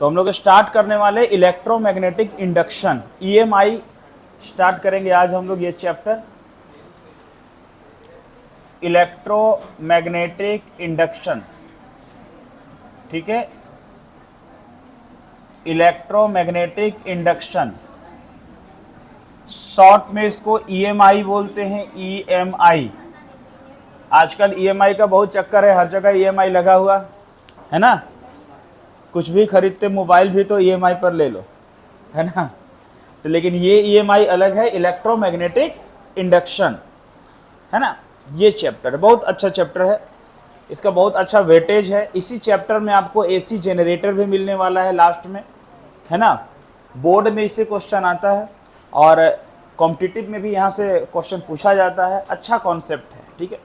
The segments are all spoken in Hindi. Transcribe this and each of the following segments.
तो हम लोग स्टार्ट करने वाले इलेक्ट्रोमैग्नेटिक इंडक्शन ईएमआई स्टार्ट करेंगे आज हम लोग ये चैप्टर इलेक्ट्रोमैग्नेटिक इंडक्शन। ठीक है, इलेक्ट्रोमैग्नेटिक इंडक्शन शॉर्ट में इसको ईएमआई बोलते हैं। ईएमआई आजकल ईएमआई का बहुत चक्कर है, हर जगह ईएमआई लगा हुआ है ना। कुछ भी खरीदते मोबाइल भी तो ईएमआई पर ले लो, है ना। तो लेकिन ये ईएमआई अलग है, इलेक्ट्रोमैग्नेटिक इंडक्शन, है ना। ये चैप्टर बहुत अच्छा चैप्टर है, इसका बहुत अच्छा वेटेज है। इसी चैप्टर में आपको एसी जनरेटर भी मिलने वाला है लास्ट में, है ना। बोर्ड में इससे क्वेश्चन आता है और कॉम्पिटिटिव में भी यहाँ से क्वेश्चन पूछा जाता है। अच्छा कॉन्सेप्ट है, ठीक है।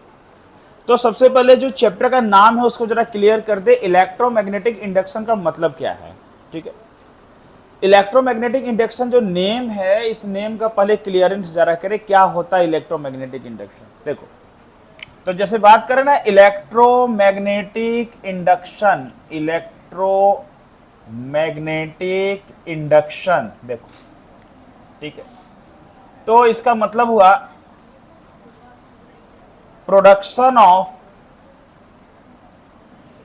तो सबसे पहले जो चैप्टर का नाम है उसको जरा क्लियर कर दे, इलेक्ट्रोमैग्नेटिक इंडक्शन का मतलब क्या है। ठीक है, इलेक्ट्रोमैग्नेटिक इंडक्शन जो नेम है, इस नेम का पहले क्लियरेंस जरा करें, क्या होता है इलेक्ट्रोमैग्नेटिक इंडक्शन। देखो, तो जैसे बात करें ना इलेक्ट्रोमैग्नेटिक इंडक्शन, इलेक्ट्रोमैग्नेटिक इंडक्शन, देखो ठीक है, तो इसका मतलब हुआ production of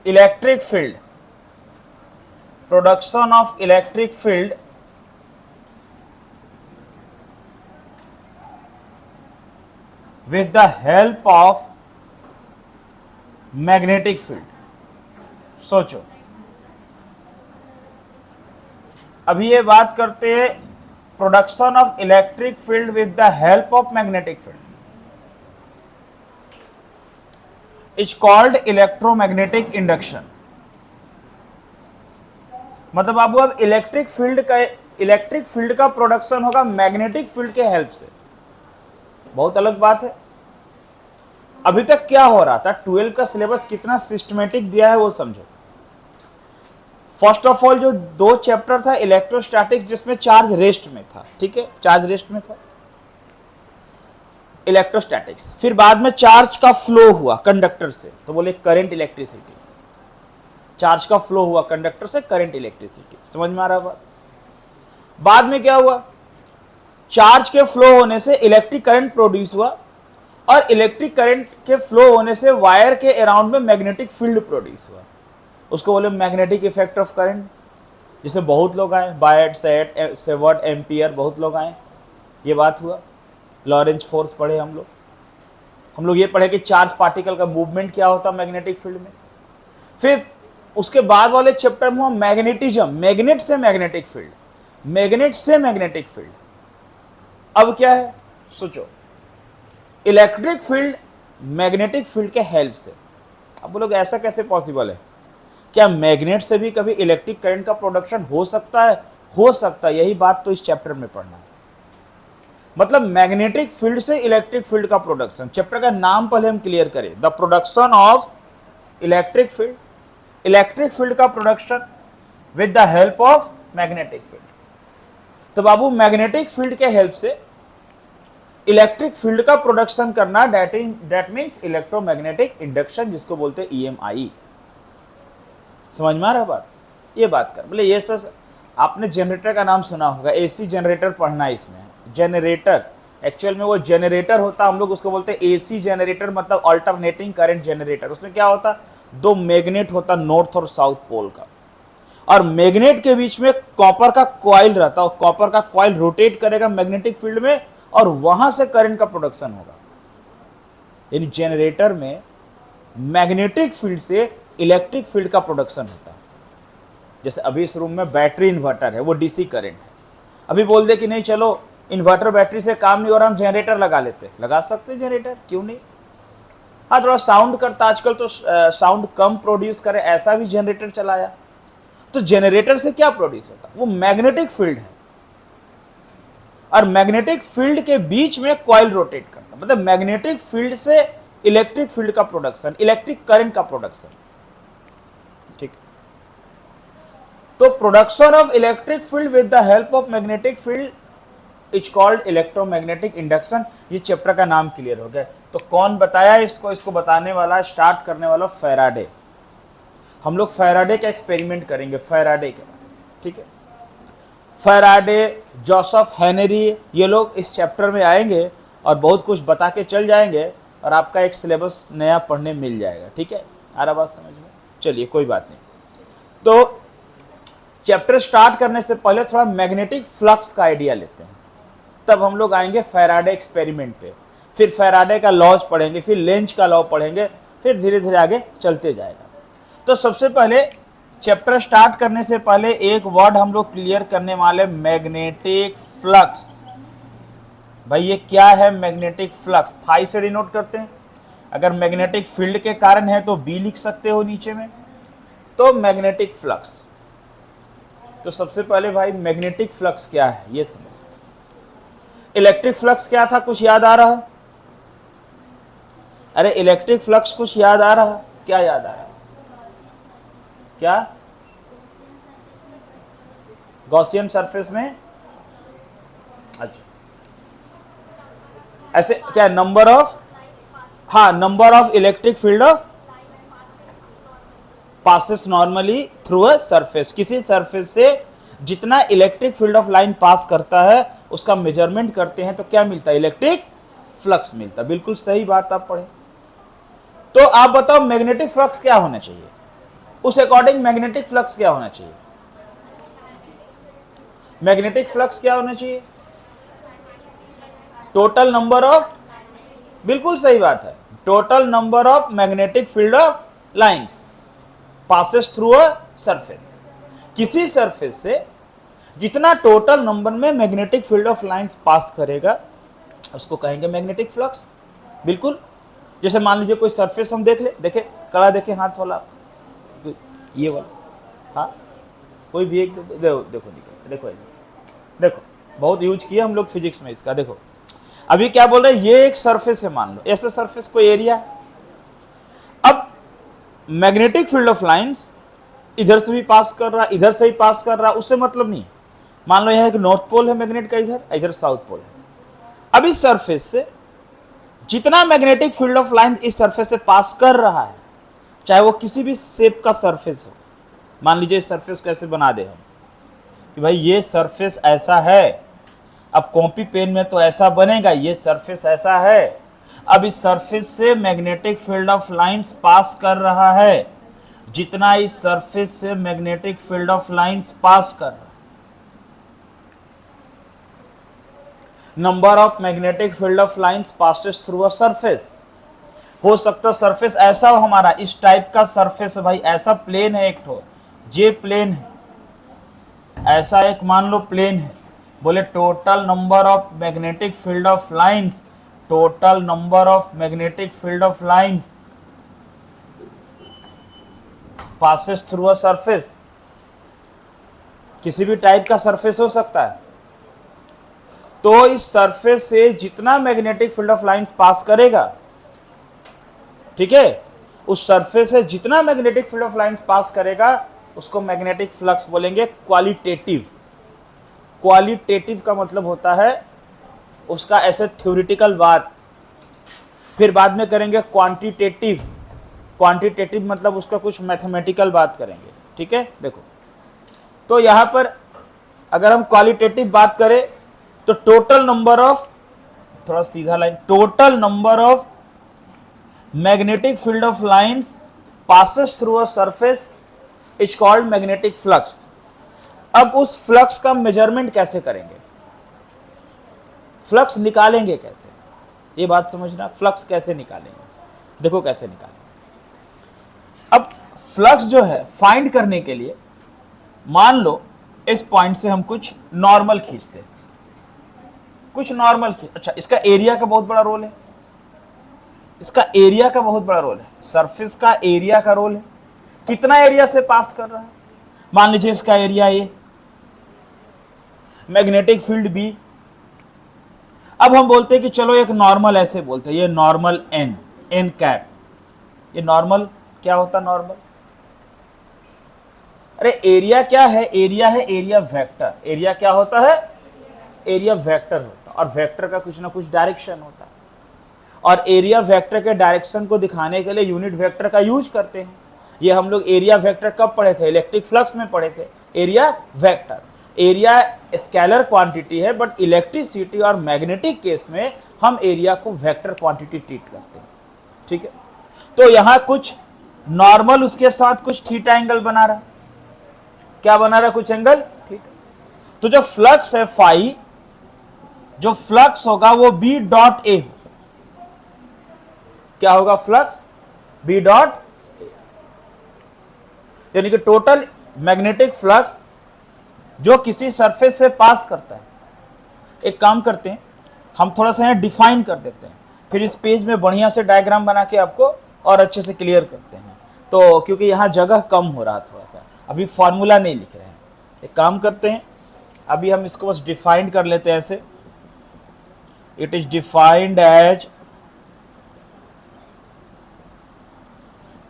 electric field, production of electric field with the help of magnetic field. सोचो, अभी ये बात करते हैं production of electric field with the help of magnetic field is called electromagnetic induction. मतलब आपको अब इलेक्ट्रिक फील्ड का प्रोडक्शन होगा मैग्नेटिक फील्ड के हेल्प से, बहुत अलग बात है। अभी तक क्या हो रहा था, 12 का सिलेबस कितना सिस्टमेटिक दिया है वो समझो। फर्स्ट ऑफ ऑल जो दो चैप्टर था इलेक्ट्रोस्टैटिक्स, जिसमें चार्ज रेस्ट में था, ठीक है, चार्ज रेस्ट में था इलेक्ट्रोस्टैटिक्स। फिर बाद में चार्ज का फ्लो हुआ कंडक्टर से, तो बोले करंट इलेक्ट्रिसिटी। चार्ज का फ्लो हुआ कंडक्टर से, करंट इलेक्ट्रिसिटी, समझ में आ रहा बात। बाद में क्या हुआ, चार्ज के फ्लो होने से इलेक्ट्रिक करंट प्रोड्यूस हुआ और इलेक्ट्रिक करंट के फ्लो होने से वायर के अराउंड में मैग्नेटिक फील्ड प्रोड्यूस हुआ। उसको बोले मैग्नेटिक इफेक्ट ऑफ करंट, जिसमें बहुत लोग आए, बायट, सेवर्ट, एम्पियर, बहुत लोग आए। ये बात हुआ। लॉरेंज फोर्स पढ़े हम लोग ये पढ़े कि चार्ज पार्टिकल का मूवमेंट क्या होता मैग्नेटिक फील्ड में। फिर उसके बाद वाले चैप्टर में हुआ मैग्नेटिज्म, मैग्नेट से मैग्नेटिक फील्ड, मैग्नेट से मैग्नेटिक फील्ड। अब क्या है सोचो, इलेक्ट्रिक फील्ड मैग्नेटिक फील्ड के हेल्प से। अब बोलोगे ऐसा कैसे पॉसिबल है, क्या मैग्नेट से भी कभी इलेक्ट्रिक करंट का प्रोडक्शन हो सकता है? हो सकता है, यही बात तो इस चैप्टर में पढ़ना है। मतलब मैग्नेटिक फील्ड से इलेक्ट्रिक फील्ड का प्रोडक्शन। चैप्टर का नाम पहले हम क्लियर करें, the production of electric field, electric field का production with the help of magnetic field. तो बाबू मैग्नेटिक फील्ड के हेल्प से इलेक्ट्रिक फील्ड का प्रोडक्शन करना, दैट मीन्स इलेक्ट्रोमैग्नेटिक इंडक्शन, जिसको बोलते हैं ईएमआई। समझ में आ रहा बात। ये बात कर, बोले ये सर आपने जनरेटर का नाम सुना होगा, एसी जनरेटर पढ़ना है इसमें। जनरेटर एक्चुअल में वो जनरेटर होता, हम लोग उसको बोलते हैं एसी जनरेटर, मतलब अल्टरनेटिंग करंट जनरेटर। उसमें क्या होता, दो मैग्नेट होता नॉर्थ और साउथ पोल का, और मैग्नेट के बीच में कॉपर का कॉइल रहता है। कॉपर का कॉइल रोटेट करेगा मैग्नेटिक फील्ड में और वहां से करंट का प्रोडक्शन होगा। यानी जनरेटर में मैग्नेटिक फील्ड से इलेक्ट्रिक फील्ड का प्रोडक्शन होता है। जैसे अभी इस रूम में बैटरी इन्वर्टर है, वो डीसी करंट है। अभी बोल दे कि नहीं चलो इन्वर्टर बैटरी से काम नहीं हो रहा, हम जनरेटर लगा लेते, लगा सकते जनरेटर, क्यों नहीं। हाँ थोड़ा साउंड करता, आजकल तो साउंड कम प्रोड्यूस करे, ऐसा भी जनरेटर चलाया। तो जनरेटर से क्या प्रोड्यूस होता, वो मैग्नेटिक फील्ड है और मैग्नेटिक फील्ड के बीच में कॉइल रोटेट करता, मतलब मैग्नेटिक फील्ड से इलेक्ट्रिक फील्ड का प्रोडक्शन, इलेक्ट्रिक करंट का प्रोडक्शन। ठीक, तो production of electric field with the help of magnetic field is called electromagnetic induction. ये चैप्टर का नाम क्लियर हो गया। तो कौन बताया इसको बताने वाला, स्टार्ट करने वाला फैराडे। हम लोग फैराडे का एक्सपेरिमेंट करेंगे, फैराडे के। ठीक है। फैराडे, जोसेफ हेनरी, ये लोग इस चैप्टर में आएंगे और बहुत कुछ बता के चल जाएंगे और आपका एक सिलेबस नया पढ़ने मिल जाएगा। ठीक है, आ रहा बात समझ में? चलिए कोई बात नहीं। तो चैप्टर स्टार्ट करने से पहले थोड़ा मैग्नेटिक फ्लक्स का आइडिया लेते हैं, तब हम लोग आएंगे फैराडे एक्सपेरिमेंट पे, फिर फैराडे का लॉज पढ़ेंगे, फिर लेंज का लॉ पढ़ेंगे, फिर धीरे धीरे आगे चलते जाएगा। तो सबसे पहले चैप्टर स्टार्ट करने से पहले एक वर्ड हम लोग क्लियर करने वाले, मैग्नेटिक फ्लक्स। भाई ये क्या है मैग्नेटिक फ्लक्स? फाई से डिनोट करते हैं। अगर मैग्नेटिक फील्ड के कारण है तो बी लिख सकते हो नीचे में। तो मैग्नेटिक फ्लक्स, तो सबसे पहले भाई मैग्नेटिक फ्लक्स क्या है ये समझ। इलेक्ट्रिक फ्लक्स क्या था, कुछ याद आ रहा है? अरे इलेक्ट्रिक फ्लक्स कुछ याद आ रहा है? क्या याद आ रहा है? क्या? गॉसियन सरफेस में, अच्छा ऐसे क्या, नंबर ऑफ, हाँ number of electric field of passes normally through a surface. किसी सरफेस से जितना इलेक्ट्रिक फील्ड ऑफ लाइन पास करता है उसका मेजरमेंट करते हैं तो क्या मिलता है? इलेक्ट्रिक फ्लक्स मिलता है। बिल्कुल सही बात आप पढ़े। तो आप बताओ मैग्नेटिक फ्लक्स क्या होना चाहिए, उस अकॉर्डिंग मैग्नेटिक फ्लक्स क्या होना चाहिए? मैग्नेटिक फ्लक्स क्या होना चाहिए? टोटल नंबर ऑफ, बिल्कुल सही बात है, total number of magnetic field of lines passes through a surface. किसी सरफेस से जितना टोटल नंबर में magnetic field of lines pass करेगा उसको कहेंगे मैग्नेटिक फ्लक्स। बिल्कुल, जैसे मान लीजिए कोई सरफेस हम देख ले, देखे कड़ा, देखे हाथ वाला, ये वाला, हाँ कोई भी एक देखो देखो देखो देखो, बहुत यूज किया हम लोग फिजिक्स में इसका। देखो अभी क्या बोल रहे हैं, ये एक सरफेस है, मान लो ऐसा सरफेस कोई एरिया है। अब मैग्नेटिक फील्ड ऑफ लाइंस इधर से भी पास कर रहा, इधर से भी पास कर रहा, उससे मतलब नहीं। मान लो यहां एक नॉर्थ पोल है मैग्नेट का, इधर इधर साउथ पोल है। अब इस सरफेस से जितना मैग्नेटिक फील्ड ऑफ लाइन इस सरफेस से पास कर रहा है, चाहे वो किसी भी शेप का सरफेस हो, मान लीजिए इस सरफेस को ऐसे बना दे हम कि भाई ये सरफेस ऐसा है, अब कॉपी पेन में तो ऐसा बनेगा, ये सरफेस ऐसा है। अब इस सरफेस से magnetic field of lines pass कर रहा है, जितना इस सरफेस से magnetic field of lines pass कर रहा है, number of magnetic field of lines passes through a surface. हो सकता है सरफेस ऐसा हो हमारा, इस टाइप का सरफेस है भाई, ऐसा प्लेन है एक ठो, ये प्लेन है, ऐसा एक मान लो प्लेन है। बोले total number of magnetic field of lines, total number of magnetic field of lines passes through a surface. किसी भी टाइप का सरफेस हो सकता है। तो इस सरफेस से जितना magnetic field of lines pass करेगा, ठीक है, उस सरफेस से जितना magnetic field of lines pass करेगा उसको मैग्नेटिक फ्लक्स बोलेंगे। क्वालिटेटिव, क्वालिटेटिव का मतलब होता है उसका ऐसे थ्योरेटिकल बात, फिर बाद में करेंगे क्वांटिटेटिव। क्वांटिटेटिव मतलब उसका कुछ मैथमेटिकल बात करेंगे। ठीक है, देखो तो यहां पर अगर हम क्वालिटेटिव बात करें तो टोटल नंबर ऑफ, थोड़ा सीधा line, total number of magnetic field of lines passes through a surface is called magnetic flux. अब उस फ्लक्स का मेजरमेंट कैसे करेंगे, फ्लक्स निकालेंगे कैसे, ये बात समझना। फ्लक्स कैसे निकालेंगे, देखो कैसे निकालेंगे। अब फ्लक्स जो है फाइंड करने के लिए मान लो इस पॉइंट से हम कुछ नॉर्मल खींचते हैं, कुछ नॉर्मल खींच, अच्छा इसका एरिया का बहुत बड़ा रोल है, इसका एरिया का बहुत बड़ा रोल है, सरफेस का एरिया का रोल है, कितना एरिया से पास कर रहा है। मान लीजिए इसका area A, magnetic field B. अब हम बोलते हैं कि चलो एक नॉर्मल ऐसे बोलते हैं, ये नॉर्मल एन, एन कैप। ये नॉर्मल क्या होता, नॉर्मल, अरे एरिया क्या है, एरिया है एरिया वेक्टर। एरिया क्या होता है, एरिया वेक्टर होता है, और वेक्टर का कुछ ना कुछ डायरेक्शन होता है, और एरिया वेक्टर के डायरेक्शन को दिखाने के लिए यूनिट वेक्टर का यूज करते हैं। ये हम लोग एरिया वेक्टर कब पढ़े थे, इलेक्ट्रिक फ्लक्स में पढ़े थे, area vector. Area scalar quantity है, बट इलेक्ट्रिसिटी और मैग्नेटिक केस में हम एरिया को वेक्टर क्वांटिटी ट्रीट करते हैं, ठीक है। तो यहां कुछ नॉर्मल उसके साथ कुछ थीटा एंगल बना रहा है, क्या बना रहा है, कुछ एंगल थीटा। तो जो फ्लक्स है फाई, जो फ्लक्स होगा वो बी डॉट ए, क्या होगा, फ्लक्स बी डॉट ए, यानी कि टोटल मैग्नेटिक फ्लक्स जो किसी सरफेस से पास करता है। एक काम करते हैं, हम थोड़ा सा यहाँ डिफाइन कर देते हैं, फिर इस पेज में बढ़िया से डायग्राम बना के आपको और अच्छे से क्लियर करते हैं। तो क्योंकि यहाँ जगह कम हो रहा थोड़ा सा, अभी फॉर्मूला नहीं लिख रहे हैं। एक काम करते हैं, अभी हम इसको बस डिफाइन कर लेते हैं ऐसे। It is defined as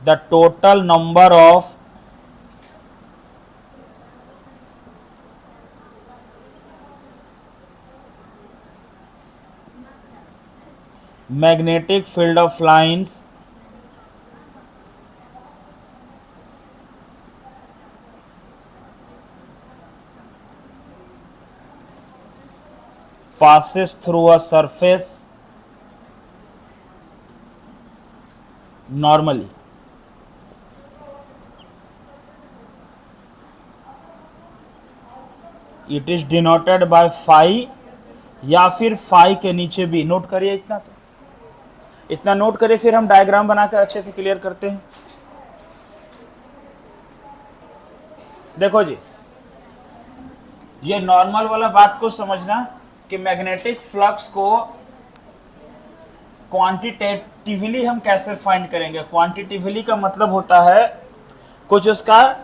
the total number of magnetic field of lines passes through a surface normally. It is denoted by phi, या फिर phi के नीचे भी, नोट करिए इतना, तो इतना नोट करिए, फिर हम डायग्राम बनाकर अच्छे से क्लियर करते हैं। देखो जी, ये नॉर्मल वाला बात को समझना कि मैग्नेटिक फ्लक्स को क्वांटिटेटिवली हम कैसे फाइंड करेंगे। क्वांटिटेटिवली का मतलब होता है कुछ उसका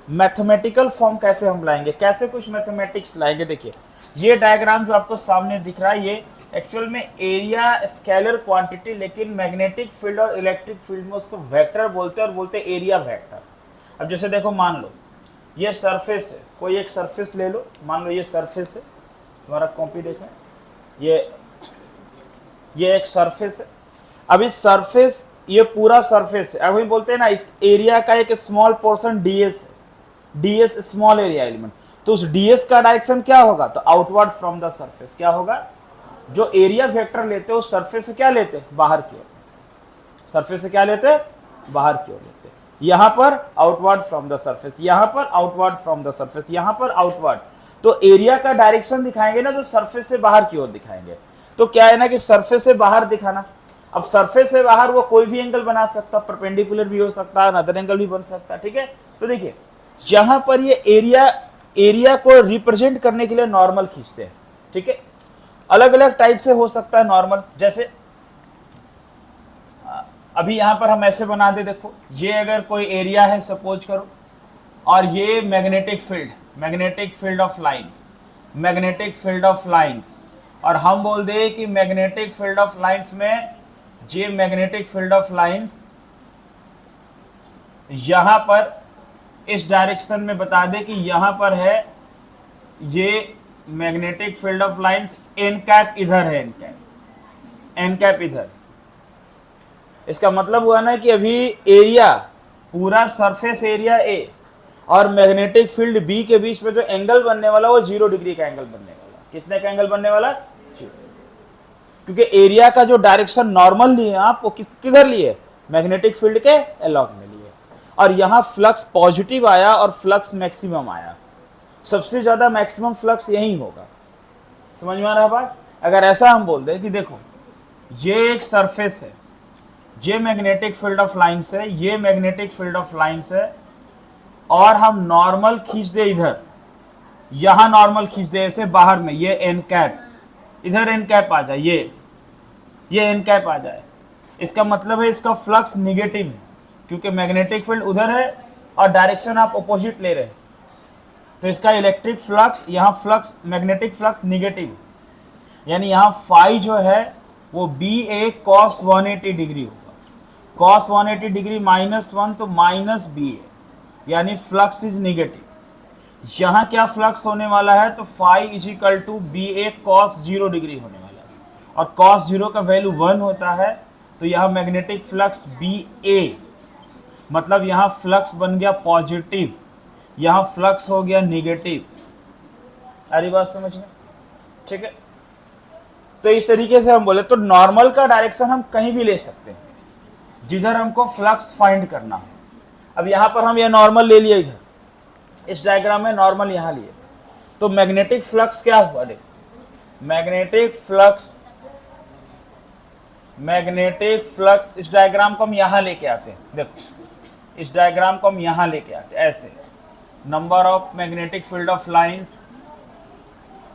मैथमेटिकल फॉर्म कैसे हम लाएंगे, कैसे कुछ मैथमेटिक्स लाएंगे। देखिए ये डायग्राम जो आपको सामने दिख रहा है, ये एक्चुअल में एरिया स्केलर क्वांटिटी, लेकिन मैग्नेटिक फील्ड और इलेक्ट्रिक फील्ड में उसको वेक्टर बोलते हैं और बोलते हैं एरिया वेक्टर। अब जैसे देखो, मान लो ये सरफेस है, कोई एक सरफेस ले लो, मान लो ये सरफेस है, तुम्हारा कॉपी देखें, ये एक सरफेस है। अब इस सरफेस, ये पूरा सरफेस है, अभी बोलते हैं ना इस एरिया का एक स्मॉल पोर्शन डीएस है, डीएस स्मॉल एरिया एलिमेंट। तो उस डीएस का डायरेक्शन क्या होगा, तो आउटवर्ड फ्रॉम द सरफेस। क्या होगा, जो एरिया वेक्टर लेते हो उस सरफेस से क्या लेते, बाहर की ओर, सरफेस से क्या लेते, बाहर की ओर लेते। यहां पर आउटवर्ड फ्रॉम द सरफेस, यहां पर आउटवर्ड फ्रॉम द सरफेस, यहां पर आउटवर्ड। तो एरिया का डायरेक्शन दिखाएंगे ना, तो सरफेस से बाहर की ओर दिखाएंगे। तो क्या है ना कि सरफेस से बाहर दिखाना, अब सरफेस से बाहर वो कोई भी एंगल बना सकता, परपेंडिकुलर भी हो सकता है, अदर एंगल भी बन सकता है, ठीक है। तो देखिए यहां पर ये एरिया को रिप्रेजेंट करने के लिए नॉर्मल खींचते हैं, ठीक है। अलग अलग टाइप से हो सकता है नॉर्मल, जैसे अभी यहां पर हम ऐसे बना दे, देखो ये अगर कोई एरिया है सपोज करो, और ये magnetic field of lines, magnetic field of lines, और हम बोल दे कि मैग्नेटिक फील्ड ऑफ लाइंस में ये मैग्नेटिक फील्ड ऑफ लाइंस यहां पर इस डायरेक्शन में बता दे कि यहां पर है ये magnetic field of lines, N cap इधर है, एन कैप इधर। इसका मतलब हुआ ना कि अभी एरिया पूरा सरफेस एरिया ए और मैग्नेटिक फील्ड बी के बीच में जो एंगल बनने वाला वो 0 डिग्री का एंगल बनने वाला। कितने का एंगल बनने वाला, 0, क्योंकि एरिया का जो डायरेक्शन नॉर्मल लिए आप वो किधर लिए, मैग्नेटिक फील्ड के अलॉन्ग में लिए, और यहाँ फ्लक्स पॉजिटिव आया और फ्लक्स मैक्सिमम आया। सबसे ज्यादा मैक्सिमम फ्लक्स यही होगा, समझ में आ रहा है बात। अगर ऐसा हम बोल दें कि देखो ये एक सरफेस है, ये मैग्नेटिक फील्ड ऑफ लाइंस है, ये मैग्नेटिक फील्ड ऑफ लाइंस है, और हम नॉर्मल खींच दे इधर, यहां नॉर्मल खींच दे ऐसे बाहर में, ये एन कैप, इधर एन कैप आ जाए, ये एन कैप आ जाए। इसका मतलब है इसका फ्लक्स निगेटिव है, क्योंकि मैग्नेटिक फील्ड उधर है और डायरेक्शन आप अपोजिट ले रहे हैं, तो इसका इलेक्ट्रिक फ्लक्स, यहाँ फ्लक्स मैग्नेटिक फ्लक्स निगेटिव, यानी यहाँ फाई जो है वो बी ए कॉस 180 डिग्री होगा, कॉस 180 डिग्री -1, तो माइनस बी ए, यानी फ्लक्स इज निगेटिव। यहाँ क्या फ्लक्स होने वाला है, तो phi is equal to B A cos 0 degree होने वाला है, और कॉस 0 का वैल्यू 1 होता है, तो यहाँ मैग्नेटिक फ्लक्स बी ए, मतलब यहाँ फ्लक्स बन गया पॉजिटिव, यहाँ फ्लक्स हो गया निगेटिव। आ रही बात समझ में? ठीक है, तो इस तरीके से हम बोले तो नॉर्मल का डायरेक्शन हम कहीं भी ले सकते हैं जिधर हमको फ्लक्स फाइंड करना हो। अब यहाँ पर हम ये नॉर्मल ले लिए, इधर इस डायग्राम में नॉर्मल यहाँ लिए, तो मैग्नेटिक फ्लक्स क्या हुआ? देखो मैग्नेटिक फ्लक्स इस डायग्राम को हम यहाँ लेके आते हैं। देखो इस डायग्राम को हम यहाँ लेके आते हैं ऐसे, number of magnetic field of lines,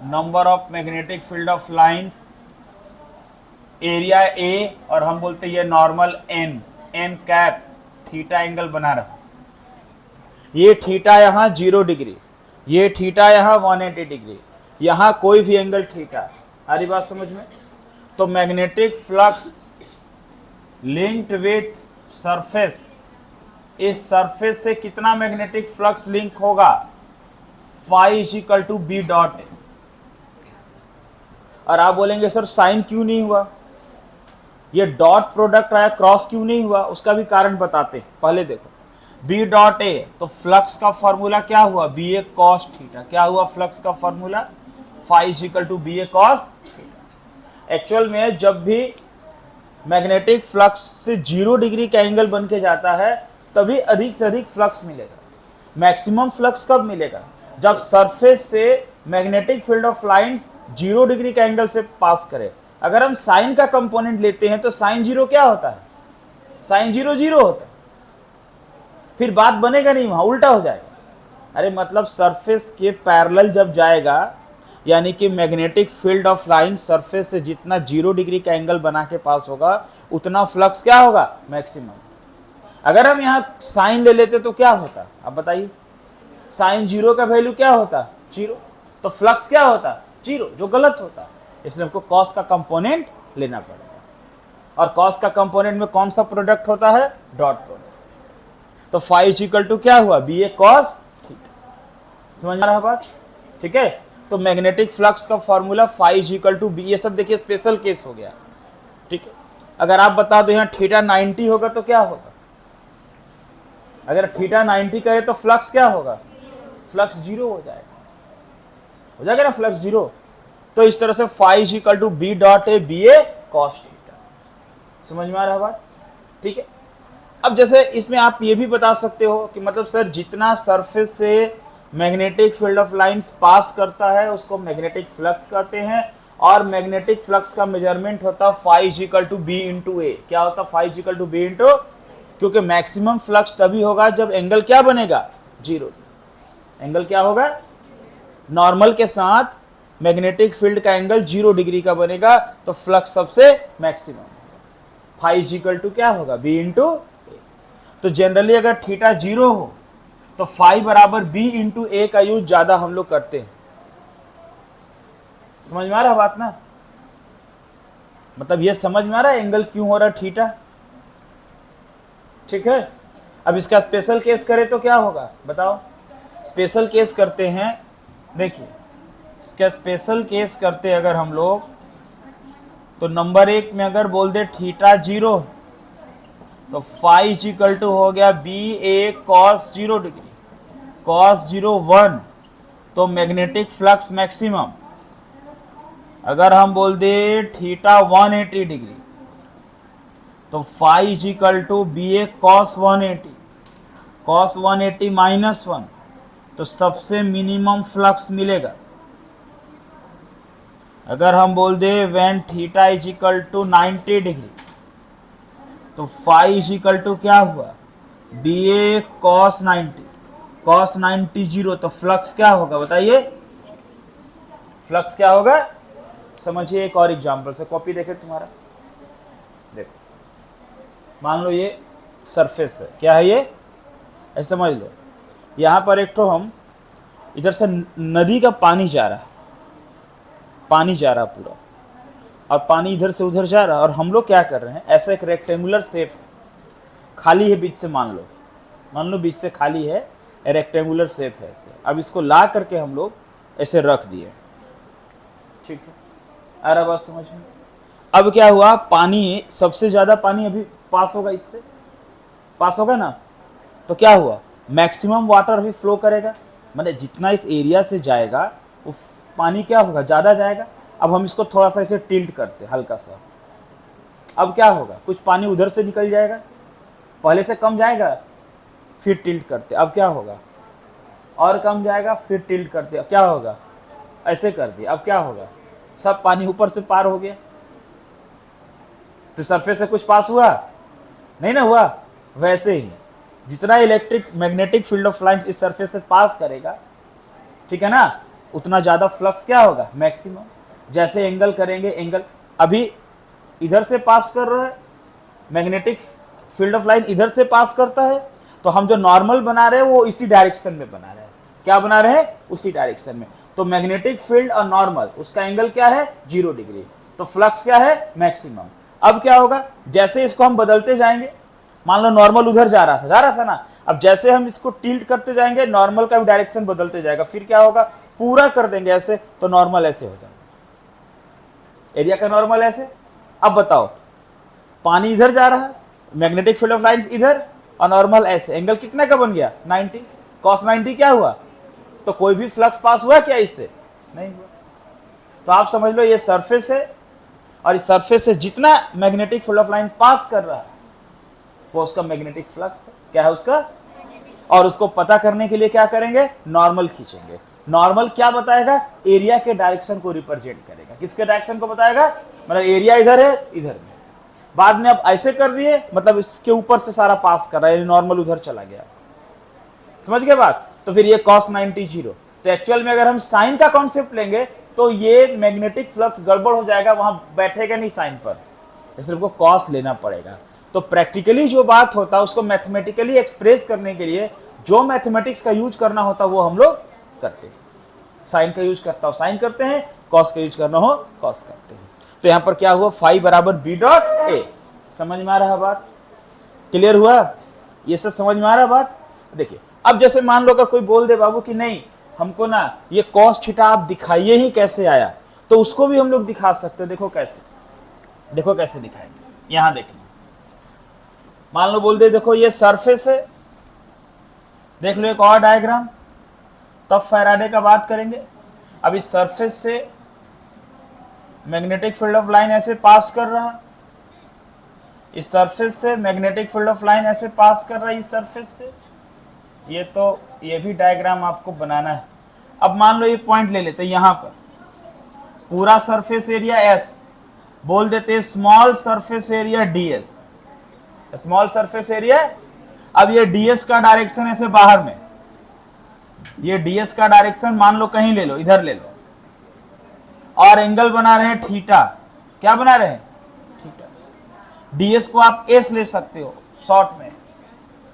number of magnetic field of lines, area A, और हम बोलते हैं ये normal N, N cap, theta angle बना रहा, ये थीटा यहाँ 0 डिग्री, ये थीटा यहाँ 180 डिग्री, यहाँ कोई भी एंगल थीटा। आ रही बात समझ में? तो magnetic flux linked with surface, इस सरफेस से कितना मैग्नेटिक फ्लक्स लिंक होगा? Phi is equal to B dot A. और आप बोलेंगे सर साइन क्यों नहीं हुआ, ये डॉट प्रोडक्ट आया, क्रॉस क्यों नहीं हुआ? उसका भी कारण बताते हैं। पहले देखो बी डॉट ए, तो फ्लक्स का फॉर्मूला क्या हुआ? B A cos theta. क्या हुआ फ्लक्स का formula? Phi is equal to B A cos theta. Actual में जब भी मैग्नेटिक फ्लक्स से 0 डिग्री का एंगल बन के जाता है तभी अधिक से अधिक फ्लक्स मिलेगा। मैक्सिमम फ्लक्स कब मिलेगा? जब सरफेस से magnetic field of lines 0 degree का एंगल से पास करे। अगर हम साइन का कंपोनेंट लेते हैं तो साइन 0 क्या होता है? साइन 0 0 होता है, फिर बात बनेगा नहीं, वहां उल्टा हो जाएगा। अरे मतलब सरफेस के पैरेलल जब जाएगा, यानी कि magnetic field of line surface से जितना 0 डिग्री का एंगल बना के पास होगा उतना फ्लक्स क्या होगा? मैक्सिमम। अगर हम यहाँ साइन ले लेते तो क्या होता? अब बताइए, साइन 0 का वैल्यू क्या होता? 0, तो फ्लक्स क्या होता? 0, जो गलत होता। इसलिए हमको कॉस का कंपोनेंट लेना पड़ेगा, और कॉस का कंपोनेंट में कौन सा प्रोडक्ट होता है? Dot product. तो फाई इज इक्वल टू क्या हुआ? B A cos theta. समझ आ रहा है बात? ठीक है, तो मैग्नेटिक फ्लक्स का formula phi is equal to B, ये सब देखिए स्पेशल केस हो गया। ठीक है, अगर आप बता दो यहाँ थीटा 90 होगा तो क्या होगा? अगर थीटा 90 करे तो फ्लक्स क्या होगा? फ्लक्स 0 हो जाएगा, हो जाएगा ना फ्लक्स 0। तो इस तरह से phi is equal to B dot A B A cos theta. समझ में आ रहा है बात? ठीक है, अब जैसे इसमें आप ये भी बता सकते हो कि मतलब सर जितना सरफेस से magnetic field of lines pass करता है उसको मैग्नेटिक फ्लक्स कहते हैं, और मैग्नेटिक फ्लक्स का मेजरमेंट होता है phi is equal to B into A. क्या होता है? Phi is equal to B into, क्योंकि मैक्सिमम फ्लक्स तभी होगा जब एंगल क्या बनेगा? 0। एंगल क्या होगा? नॉर्मल के साथ मैग्नेटिक फील्ड का एंगल 0 डिग्री का बनेगा, तो फ्लक्स सबसे maximum. Phi is equal to क्या होगा? B into A. तो जनरली अगर थीटा 0 हो तो फाई बराबर बी इंटू ए का यूज ज्यादा हम लोग करते हैं। समझ में आ रहा बात ना? मतलब ये समझ में आ रहा है एंगल क्यों हो रहा है थीटा? ठीक है, अब इसका स्पेशल केस करें तो क्या होगा बताओ? स्पेशल केस करते हैं, देखिए इसका स्पेशल केस करते अगर हम लोग, तो नंबर 1 में अगर बोल दे थीटा 0 तो फाई इज इक्वल टू हो गया B A cos 0 degree, cos 0 1, तो मैग्नेटिक फ्लक्स मैक्सिमम। अगर हम बोल दे थीटा 180 डिग्री तो phi is equal to B A cos 180, cos 180 minus 1, तो सबसे मिनिमम फ्लक्स मिलेगा। अगर हम बोल दे when theta is equal to 90 degree तो फाई इज इक्वल टू क्या हुआ? बी ए कॉस 90, कॉस 90 0, तो फ्लक्स क्या होगा बताइए? फ्लक्स क्या होगा? समझिए एक और एग्जांपल से, कॉपी देखे तुम्हारा, देखो मान लो ये सरफेस है, क्या है ये? ऐसे समझ लो, यहाँ पर एक तो हम इधर से नदी का पानी जा रहा है, पानी जा रहा पूरा, और पानी इधर से उधर जा रहा है, और हम लोग क्या कर रहे हैं, ऐसा एक रेक्टेंगुलर शेप खाली है बीच से, मान लो बीच से खाली है, रेक्टेंगुलर शेप है ऐसे। अब इसको ला करके हम लोग ऐसे रख दिए, ठीक है, आ रहा बात समझ में? अब क्या हुआ, पानी सबसे ज्यादा पानी अभी पास होगा, इससे पास होगा ना, तो क्या हुआ, मैक्सिमम वाटर भी फ्लो करेगा, मतलब जितना इस एरिया से जाएगा वो पानी क्या होगा, ज़्यादा जाएगा। अब हम इसको थोड़ा सा इसे टिल्ट करते हल्का सा, अब क्या होगा, कुछ पानी उधर से निकल जाएगा, पहले से कम जाएगा, फिर टिल्ट करते, अब क्या होगा, और कम जाएगा, फिर टिल्ट करते, अब क्या होगा, ऐसे कर दिया, अब क्या होगा, सब पानी ऊपर से पार हो गया। तो सरफेस से कुछ पास हुआ नहीं ना हुआ। वैसे ही जितना electric magnetic field of lines इस सरफेस से पास करेगा, ठीक है ना, उतना ज़्यादा फ्लक्स क्या होगा, मैक्सिमम। जैसे एंगल करेंगे, एंगल अभी इधर से पास कर रहा है, मैग्नेटिक फील्ड ऑफ लाइन इधर से पास करता है, तो हम जो नॉर्मल बना रहे हैं वो इसी डायरेक्शन में बना रहे हैं। क्या बना रहे हैं, उसी डायरेक्शन में। तो मैग्नेटिक फील्ड और नॉर्मल, उसका एंगल क्या है, 0 डिग्री, तो फ्लक्स क्या है, मैक्सिमम। अब क्या होगा, जैसे इसको हम बदलते जाएंगे, मान लो नॉर्मल उधर जा रहा था ना, अब जैसे हम इसको टिल्ट करते जाएंगे, नॉर्मल का भी डायरेक्शन बदलते जाएगा, फिर क्या होगा, पूरा कर देंगे ऐसे, तो नॉर्मल ऐसे हो जाएगा, एरिया का नॉर्मल ऐसे। अब बताओ, पानी इधर जा रहा है, मैग्नेटिक फील्ड ऑफ लाइंस इधर, और नॉर्मल ऐसे, एंगल कितने का बन गया, 90, cos 90 क्या हुआ, तो कोई भी फ्लक्स पास हुआ क्या इससे, नहीं हुआ। तो आप समझ लो ये सरफेस है, और इस सरफेस से जितना मैग्नेटिक फील्ड ऑफ लाइन पास कर रहा है वो उसका मैग्नेटिक फ्लक्स है, क्या है उसका। और उसको पता करने के लिए क्या करेंगे, नॉर्मल खींचेंगे। नॉर्मल क्या बताएगा, एरिया के डायरेक्शन को रिप्रेजेंट करेगा। किसके डायरेक्शन को बताएगा, मतलब एरिया इधर है, इधर में। बाद में अब ऐसे कर दिए, मतलब इसके ऊपर से सारा पास कर रहा है, नॉर्मल उधर चला गया, समझ गए बात। तो फिर ये cos 90 0। तो एक्चुअल में अगर हम साइन का कॉन्सेप्ट लेंगे तो ये मैग्नेटिक फ्लक्स गड़बड़ हो जाएगा, वहां बैठेगा नहीं साइन पर, सिर्फ को कॉस लेना पड़ेगा। तो प्रैक्टिकली जो बात होता है उसको मैथमेटिकली एक्सप्रेस करने के लिए जो मैथमेटिक्स का यूज करना होता है वो हम लोग करते हैं। साइन का यूज करता हो साइन करते हैं, कॉस का यूज करना हो कॉस करते हैं। तो यहां पर क्या हुआ, फाई बराबर बी डॉट ए। समझ में आ रहा बात, क्लियर हुआ, ये सब समझ में आ रहा बात। देखिए अब जैसे मान लो अगर कोई बोल दे बाबू कि नहीं हमको ना ये कॉस थीटा आप दिखाइए ही कैसे आया, तो उसको भी हम लोग दिखा सकते हैं। देखो कैसे, देखो कैसे दिखाएंगे, यहां देखना। मान लो बोल दे देखो ये सरफेस है, देख लो एक और डायग्राम, तब फैराडे का बात करेंगे। अब इस सरफेस से मैग्नेटिक फील्ड ऑफ लाइन ऐसे पास कर रहा है, इस सरफेस से मैग्नेटिक फील्ड ऑफ लाइन ऐसे पास कर रहा है इस सरफेस से। ये भी डायग्राम आपको बनाना है। अब मान लो ये पॉइंट ले लेते हैं, यहां पर पूरा सरफेस एरिया एस, बोल देते हैं small surface area DS, small surface area. अब ये डीएस का डायरेक्शन ऐसे बाहर में, ये डीएस का डायरेक्शन मान लो कहीं ले लो, इधर ले लो, और एंगल बना रहे हैं थीटा। क्या बना रहे हैं, थीटा। डीएस को आप एस ले सकते हो शॉर्ट में,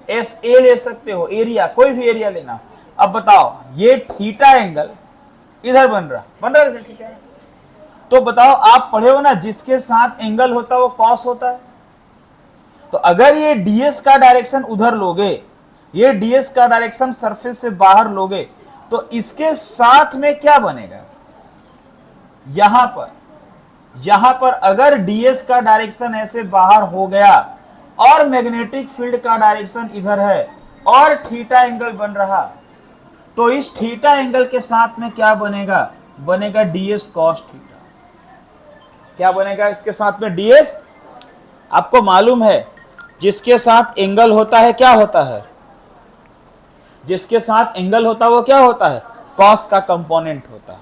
एस ए ले सकते हो, एरिया कोई भी एरिया लेना। अब बताओ ये थीटा एंगल इधर बन रहा है थीटा। तो बताओ आप पढ़े हो ना, जिसके साथ एंगल होता है वो कॉस होता है। तो अगर ये डीएस का डायरेक्शन उधर लोगे, ये डीएस का डायरेक्शन सरफेस से बाहर लोगे, तो इसके साथ में क्या बनेगा, यहां पर अगर डीएस का डायरेक्शन ऐसे बाहर हो गया और मैग्नेटिक फील्ड का डायरेक्शन इधर है और थीटा एंगल बन रहा, तो इस थीटा एंगल के साथ में क्या बनेगा, बनेगा डीएस कॉस थीटा। क्या बनेगा इसके साथ में, डीएस। आपको मालूम है जिसके साथ एंगल होता है क्या होता है, जिसके साथ एंगल होता है वो क्या होता है, कॉस का कंपोनेंट होता है।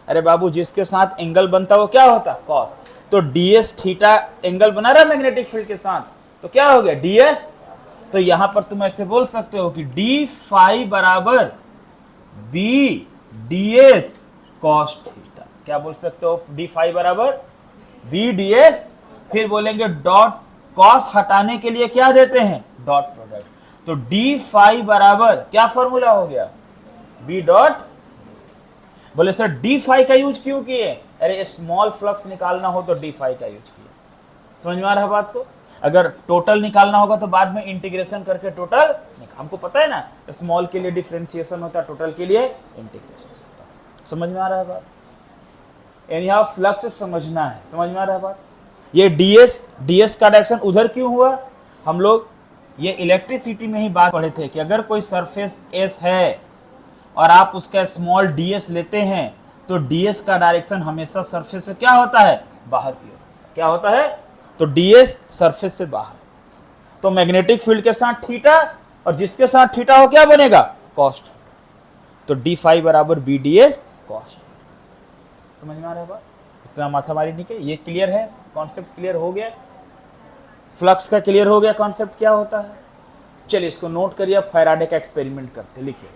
अरे बाबू जिसके साथ एंगल बनता है वो क्या होता है, कॉस। तो डीएस थीटा एंगल बना रहा है मैग्नेटिक फील्ड के साथ, तो क्या हो गया डीएस। तो यहां पर तुम ऐसे बोल सकते हो कि डी फाई बराबर बी डीएस कॉस थीटा। क्या बोल सकते हो, डी फाई बराबर बी डीएस। फिर बोलेंगे डॉट कॉस हटाने के लिए क्या देते हैं, डॉट प्रोडक्ट। तो डी फाई बराबर क्या फॉर्मूला हो गया, बी डॉट। बोले सर डी फाई का यूज क्यों किए, अरे स्मॉल फ्लक्स निकालना हो तो डी फाई का यूज किए। समझ में आ रहा है बात को। अगर टोटल निकालना होगा तो बाद में इंटीग्रेशन करके टोटल, हमको पता है ना स्मॉल के लिए डिफरेंशिएशन होता है, टोटल के लिए इंटीग्रेशन होता है। समझ में आ रहा है बात, यहाँ फ्लक्स समझना है। समझ में आ रहा है बात। ये डीएस का डायरेक्शन उधर क्यों हुआ, हम लोग ये इलेक्ट्रिसिटी में ही बात पढ़े थे कि अगर कोई सरफेस एस है और आप उसका स्मॉल ds लेते हैं तो ds का डायरेक्शन हमेशा सरफेस से क्या होता है, बाहर की ओर। क्या होता है, तो ds सरफेस से बाहर। तो मैग्नेटिक फील्ड के साथ थीटा और जिसके साथ थीटा हो क्या बनेगा, कॉस्ट। तो d फाई बराबर बी डी एस कॉस्ट। समझ में आ रहा है बात, इतना माथा मारी नहीं है, ये क्लियर है, कॉन्सेप्ट क्लियर हो गया, फ्लक्स का क्लियर हो गया कॉन्सेप्ट क्या होता है। चलिए इसको नोट करिए, फैराडे का एक्सपेरिमेंट करते, लिखिए।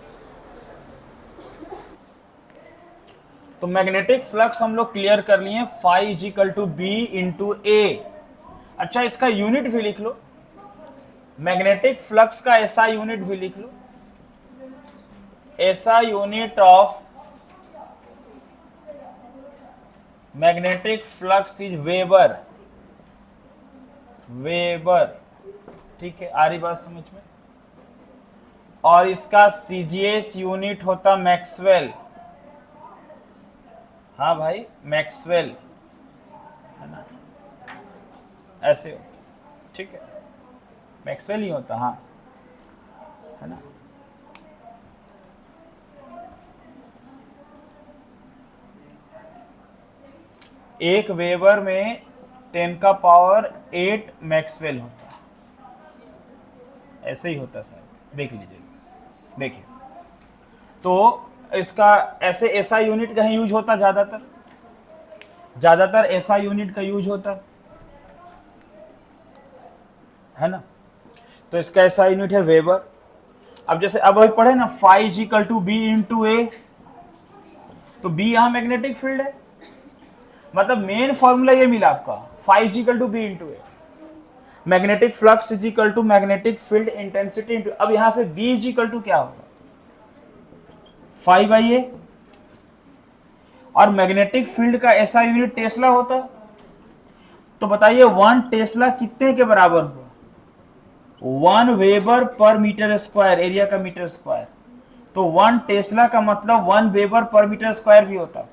तो मैग्नेटिक फ्लक्स हम लोग क्लियर कर लिए, phi is equal to B into A. अच्छा इसका यूनिट भी लिख लो, मैग्नेटिक फ्लक्स का ऐसा यूनिट भी लिख लो, ऐसा unit of magnetic flux is weber. Weber, ठीक है, आ रही बात समझ में। और इसका सीजीएस यूनिट होता मैक्सवेल। हाँ भाई मैक्सवेल, है ना, ऐसे हो, ठीक है, मैक्सवेल ही होता, हाँ, है ना। एक वेबर में 10 का पावर 8 मैक्सवेल होता है, ऐसे ही होता सर, देख लीजिए, देखिए। तो इसका ऐसे ऐसा यूनिट का यूज होता, ज्यादातर ऐसा यूनिट का यूज होता है ना। तो इसका ऐसा यूनिट है वेबर। अब जैसे अब अभी पढ़े ना, phi is equal to B into A, तो बी यहां मैग्नेटिक फील्ड है, मतलब मेन फॉर्मूला ये मिला आपका, phi is equal to B into A, magnetic flux is equal to magnetic field intensity into, अब यहां से बी इज इक्वल टू क्या होगा, फाई बाई ए। और मैग्नेटिक फील्ड का ऐसा यूनिट टेस्ला होता है, तो बताइए 1 टेस्ला कितने के बराबर हुआ, 1 वेबर पर मीटर स्क्वायर, एरिया का मीटर स्क्वायर। तो 1 टेस्ला का मतलब 1 वेबर पर मीटर स्क्वायर भी होता।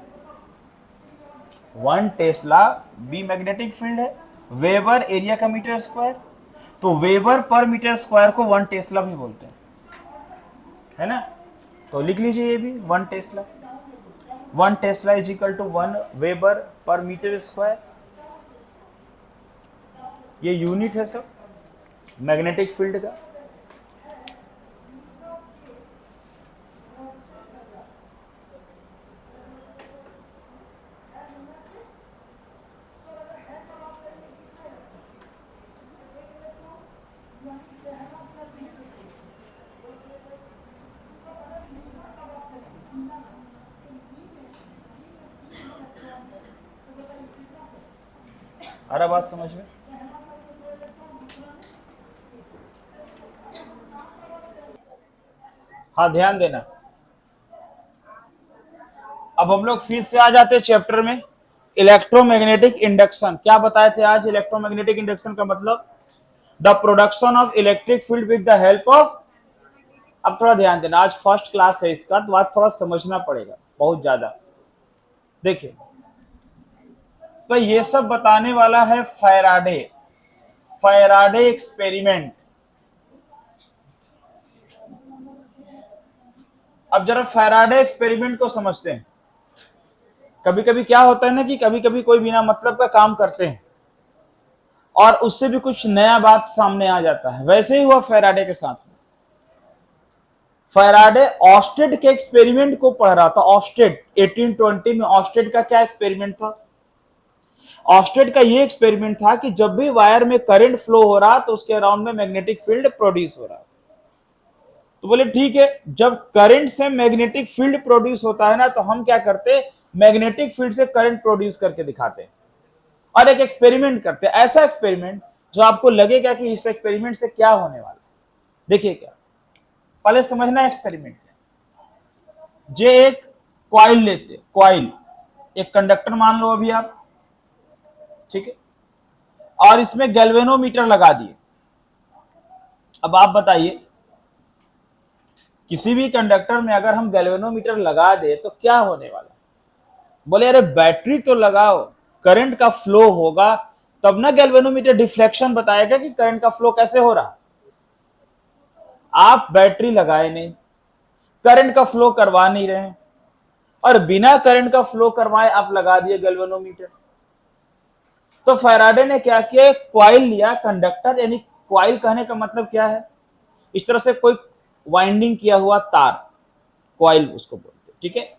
1 टेस्ला बी मैग्नेटिक फील्ड है, वेबर एरिया का मीटर स्क्वायर, तो वेबर पर मीटर स्क्वायर को 1 टेस्ला भी बोलते हैं, है ना। तो लिख लीजिए ये भी 1 tesla, 1 tesla is equal to 1 weber पर मीटर स्क्वायर, ये यूनिट है सब मैग्नेटिक फील्ड का। आ रहा बात समझ में, हाँ ध्यान देना। अब हम लोग फिर से आ जाते हैं चैप्टर में, इलेक्ट्रोमैग्नेटिक इंडक्शन। क्या बताए थे आज, इलेक्ट्रोमैग्नेटिक इंडक्शन का मतलब the production of electric field with the help of. अब थोड़ा ध्यान देना, आज फर्स्ट क्लास है इसका, तो आज थोड़ा समझना पड़ेगा बहुत ज्यादा। देखिए तो ये सब बताने वाला है फैराडे एक्सपेरिमेंट। अब जरा फैराडे एक्सपेरिमेंट को समझते हैं। कभी कभी क्या होता है ना कि कभी कभी कोई बिना मतलब का काम करते हैं और उससे भी कुछ नया बात सामने आ जाता है, वैसे ही हुआ फैराडे के साथ में। फैराडे ऑस्टेड के एक्सपेरिमेंट को पढ़ रहा था, ऑस्टेड 1820 में। ऑस्टेड का क्या एक्सपेरिमेंट था, ऑस्टेड का ये एक्सपेरिमेंट था कि जब भी वायर में करंट फ्लो हो रहा तो उसके अराउंड में मैग्नेटिक फील्ड प्रोड्यूस हो रहा। तो बोले ठीक है, जब करंट से मैग्नेटिक फील्ड प्रोड्यूस होता है ना, तो हम क्या करते, मैग्नेटिक फील्ड से करंट प्रोड्यूस करके दिखाते हैं और एक एक्सपेरिमेंट करते हैं, ऐसा एक्सपेरिमेंट जो आपको लगेगा कि इस एक्सपेरिमेंट से क्या होने वाला। देखिए क्या, पहले समझना एक्सपेरिमेंट। जे एक कॉइल लेते, कॉइल एक कंडक्टर मान लो अभी आप, ठीक है, और इसमें गैल्वेनोमीटर लगा दिए। अब आप बताइए, किसी भी कंडक्टर में अगर हम गैल्वेनोमीटर लगा दे तो क्या होने वाला। बोले अरे बैटरी तो लगाओ, करंट का फ्लो होगा तब ना गैल्वेनोमीटर डिफ्लेक्शन बताएगा कि करंट का फ्लो कैसे हो रहा। आप बैटरी लगाए नहीं, करंट का फ्लो करवा नहीं रहे हैं, और बिना करंट का फ्लो करवाए आप लगा दिए गैल्वेनोमीटर। तो फैराडे ने क्या किया, क्वाइल लिया, कंडक्टर, यानी क्वाइल कहने का मतलब क्या है, इस तरह से कोई वाइंडिंग किया हुआ तार, क्वाइल उसको बोलते हैं, ठीक है।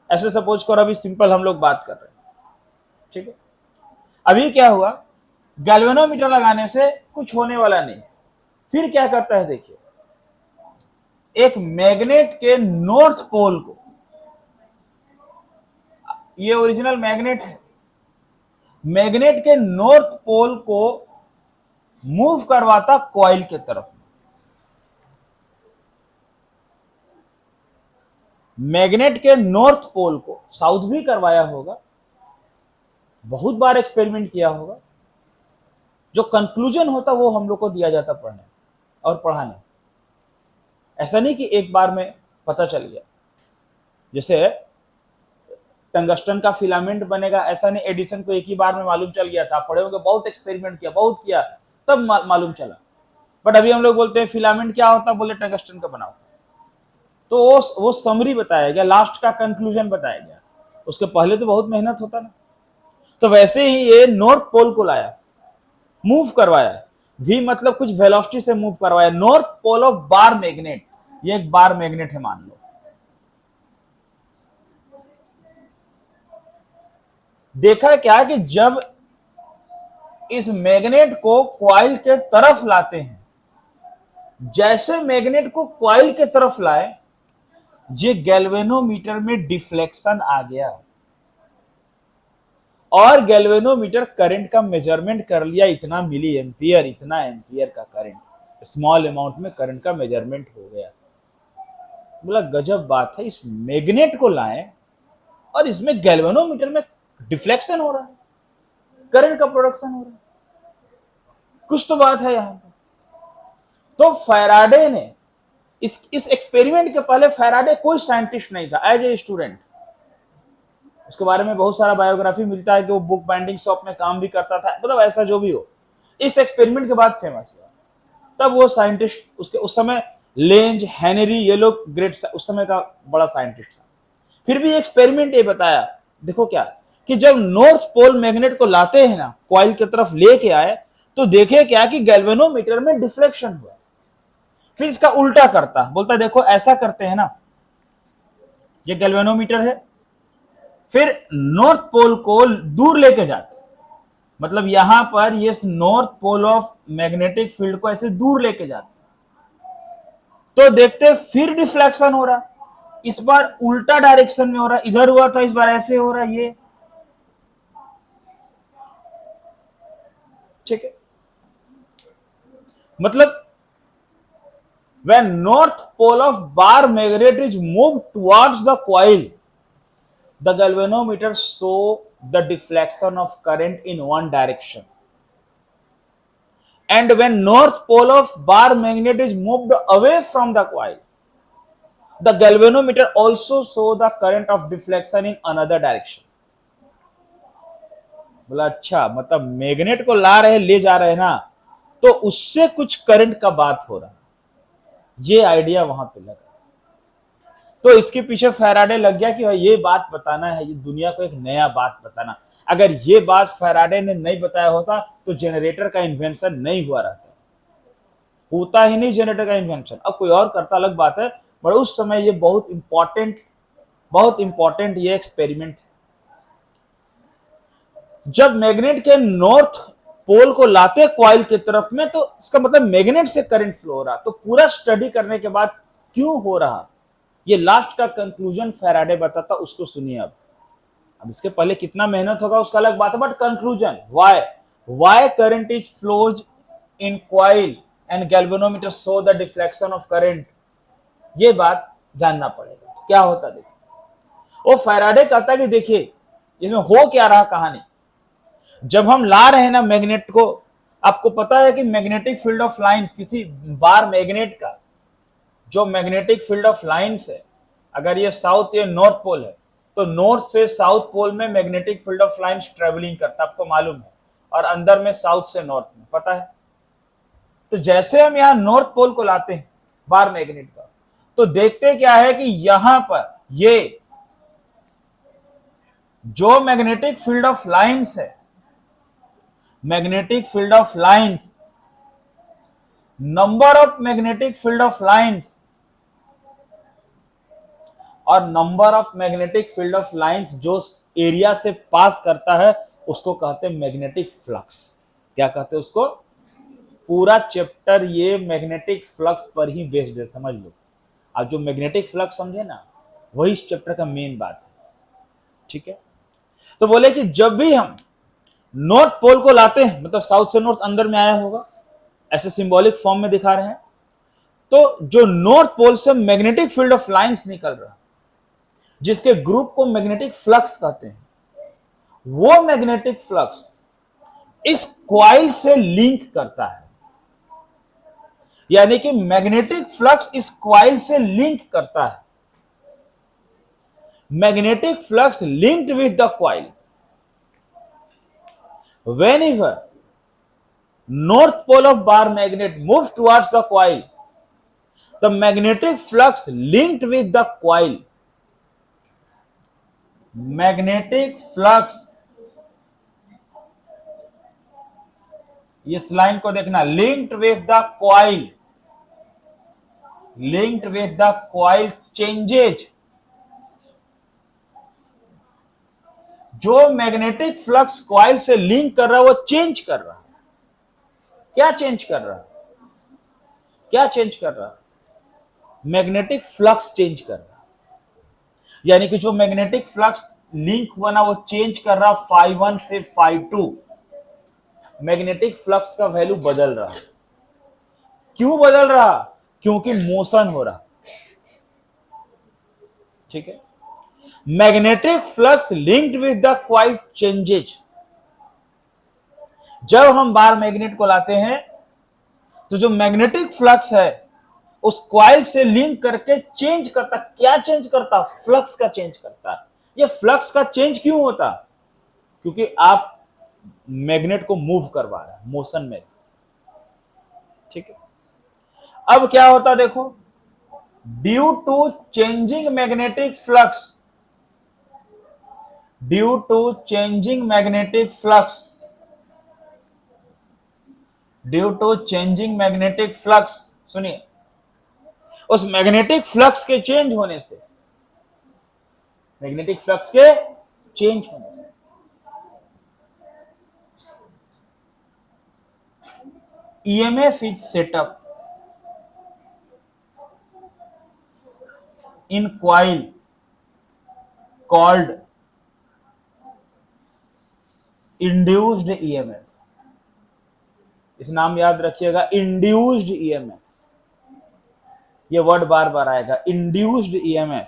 ऐसे सपोज करो, अभी सिंपल हम लोग बात कर रहे हैं, ठीक है। अभी क्या हुआ, गैल्वेनोमीटर लगाने से कुछ होने वाला नहीं। फिर क्या करता है देखिए, एक मैग्नेट के नॉर्थ पोल को, ये ओरिजिनल मैग्नेट है, मैग्नेट के नॉर्थ पोल को मूव करवाता कॉइल के तरफ। मैग्नेट के नॉर्थ पोल को साउथ भी करवाया होगा, बहुत बार एक्सपेरिमेंट किया होगा। जो कंक्लूजन होता वो हम लोग को दिया जाता पढ़ने और पढ़ाने। ऐसा नहीं कि एक बार में पता चल गया, जैसे टंगस्टन का फिलामेंट बनेगा, ऐसा नहीं एडिसन को एक ही बार में मालूम चल गया था। पढ़े होंगे, बहुत एक्सपेरिमेंट किया, बहुत किया, तब मालूम चला। बट अभी हम लोग बोलते हैं फिलामेंट क्या होता है, बोले टंगस्टन का बना होता। तो वो समरी बताया गया, लास्ट का कंक्लूजन बताया गया, उसके पहले तो बहुत मेहनत होता ना। तो वैसे ही ये नॉर्थ पोल को लाया, मूव करवाया, भी मतलब कुछ वेलोसिटी से मूव करवाया, north pole of bar magnet. ये एक बार मैग्नेट है मान लो, देखा क्या कि जब इस मैग्नेट को कॉइल के तरफ लाते हैं, जैसे मैग्नेट को कॉइल के तरफ लाए, ये गैल्वेनोमीटर में डिफ्लेक्शन आ गया, और गैल्वेनोमीटर करंट का मेजरमेंट कर लिया, इतना मिली एम्पियर, इतना एम्पियर का करंट, स्मॉल अमाउंट में करंट का मेजरमेंट हो गया। बोला गजब बात है, इस मैग्नेट को लाएं और इसमें गैल्वेनोमीटर में डिफ्लेक्शन हो रहा है, करंट का प्रोडक्शन हो रहा है, कुछ तो बात है यहां पर। तो फैराडे ने इस एक्सपेरिमेंट के पहले, फैराडे कोई साइंटिस्ट नहीं था, एज ए स्टूडेंट। उसके बारे में बहुत सारा बायोग्राफी मिलता है कि वो बुक बाइंडिंग शॉप में काम भी करता था, मतलब ऐसा जो भी हो। इस एक्सपेरिमेंट के बाद फेमस हुआ, तब वो साइंटिस्ट, उसके उस समय लेंज, हेनरी, ये लोग ग्रेट, उस समय का बड़ा साइंटिस्ट था। फिर भी एक्सपेरिमेंट ये बताया, देखो क्या, कि जब नॉर्थ पोल मैग्नेट को लाते हैं ना, कॉइल की तरफ लेके आए, तो देखे क्या कि गैल्वेनोमीटर में डिफ्लेक्शन हुआ। फिर इसका उल्टा करता, बोलता देखो ऐसा करते हैं ना, ये गैल्वेनोमीटर है, फिर नॉर्थ पोल को दूर लेके जाते, मतलब यहां पर ये north pole of magnetic field को ऐसे दूर लेके जाते, तो देखते फिर डिफ्लेक्शन हो रहा, इस बार उल्टा डायरेक्शन में हो रहा, इधर हुआ था, इस बार ऐसे हो रहा, ये ठीक है। मतलब when north pole of bar magnet is moved towards the coil, the galvanometer show the deflection of current in one direction, and when north pole of bar magnet is moved away from the coil, the galvanometer also show the current of deflection in another direction. बोला अच्छा, मतलब मैग्नेट को ला रहे, ले जा रहे ना, तो उससे कुछ करंट का बात हो रहा, ये आइडिया वहां पे लगा। तो इसके पीछे फैराडे लग गया कि भाई ये बात बताना है, ये दुनिया को एक नया बात बताना। अगर ये बात फैराडे ने नहीं बताया होता तो जनरेटर का इन्वेंशन नहीं हुआ रहता, होता ही नहीं जनरेटर का इन्वेंशन। अब कोई और करता अलग बात है, पर उस समय ये बहुत इंपॉर्टेंट ये एक्सपेरिमेंट। जब मैग्नेट के नॉर्थ पोल को लाते कॉइल की तरफ में, तो इसका मतलब मैग्नेट से करंट फ्लो हो रहा। तो पूरा स्टडी करने के बाद क्यों हो रहा, ये लास्ट का कंक्लूजन फैराडे बताता, उसको सुनिए। अब इसके पहले कितना मेहनत होगा उसका अलग बात है, but conclusion, why current is flows in coil and galvanometer show the deflection of current, ये बात जानना पड़ेगा क्या होता। देखिए, वो फैराडे कहता है कि देखिए इसमें हो क्या रहा कहानी। जब हम ला रहे हैं ना मैग्नेट को, आपको पता है कि मैग्नेटिक फील्ड ऑफ लाइंस, किसी बार मैग्नेट का जो मैग्नेटिक फील्ड ऑफ लाइंस है, अगर ये साउथ या नॉर्थ पोल है, तो नॉर्थ से साउथ पोल में magnetic field of lines travelling करता, आपको मालूम है, और अंदर में साउथ से नॉर्थ में, पता है। तो जैसे हम यहां नॉर्थ पोल को लाते हैं, बार मैग्नेट का। तो देखते क्या है कि यहां पर ये जो मैग्नेटिक फील्ड ऑफ लाइंस है, magnetic field of lines, number of magnetic field of lines और number of magnetic field of lines जो एरिया से पास करता है उसको कहते हैं मैग्नेटिक फ्लक्स। क्या कहते हैं उसको? पूरा चैप्टर ये मैग्नेटिक फ्लक्स पर ही बेस्ड है, समझ लो। आप जो मैग्नेटिक फ्लक्स समझे ना, वही इस चैप्टर का मेन बात है, ठीक है। तो बोले कि जब भी हम नॉर्थ पोल को लाते हैं, मतलब साउथ से नॉर्थ अंदर में आया होगा, ऐसे सिंबॉलिक फॉर्म में दिखा रहे हैं, तो जो नॉर्थ पोल से मैग्नेटिक फील्ड ऑफ लाइंस निकल रहा, जिसके ग्रुप को मैग्नेटिक फ्लक्स कहते हैं, वो मैग्नेटिक फ्लक्स इस क्वाइल से लिंक करता है। यानी कि मैग्नेटिक फ्लक्स इस क्वाइल से लिंक करता है। Magnetic flux linked with the coil. Whenever north pole of bar magnet moves towards the coil, the magnetic flux linked with the coil, magnetic flux, इस लाइन को देखना, linked with the coil, linked with the coil changes। जो मैग्नेटिक फ्लक्स कॉइल से लिंक कर रहा है वो चेंज कर रहा है। क्या चेंज कर रहा है? क्या चेंज कर रहा है? मैग्नेटिक फ्लक्स चेंज कर रहा है। यानी कि जो मैग्नेटिक फ्लक्स लिंक हुआ ना, वो चेंज कर रहा φ1 से φ2। मैग्नेटिक फ्लक्स का वैल्यू बदल रहा है। क्यों बदल रहा? क्योंकि मोशन हो रहा, ठीक है। Magnetic flux linked with the coil changes. जब हम बार मैग्नेट को लाते हैं तो जो मैग्नेटिक फ्लक्स है उस क्वाइल से लिंक करके चेंज करता। क्या चेंज करता? फ्लक्स का चेंज करता। ये फ्लक्स का चेंज क्यों होता? क्योंकि आप मैग्नेट को मूव करवा रहे हैं, मोशन में, ठीक है। अब क्या होता देखो, due to changing magnetic flux, due to changing magnetic flux, due to changing magnetic flux, सुनिए, उस मैग्नेटिक फ्लक्स के चेंज होने से, मैग्नेटिक फ्लक्स के चेंज होने से EMF is set up in coil called induced EMF। इस नाम याद रखिएगा, इंड्यूस्ड EMF। ये वर्ड बार बार आएगा, इंड्यूस्ड EMF।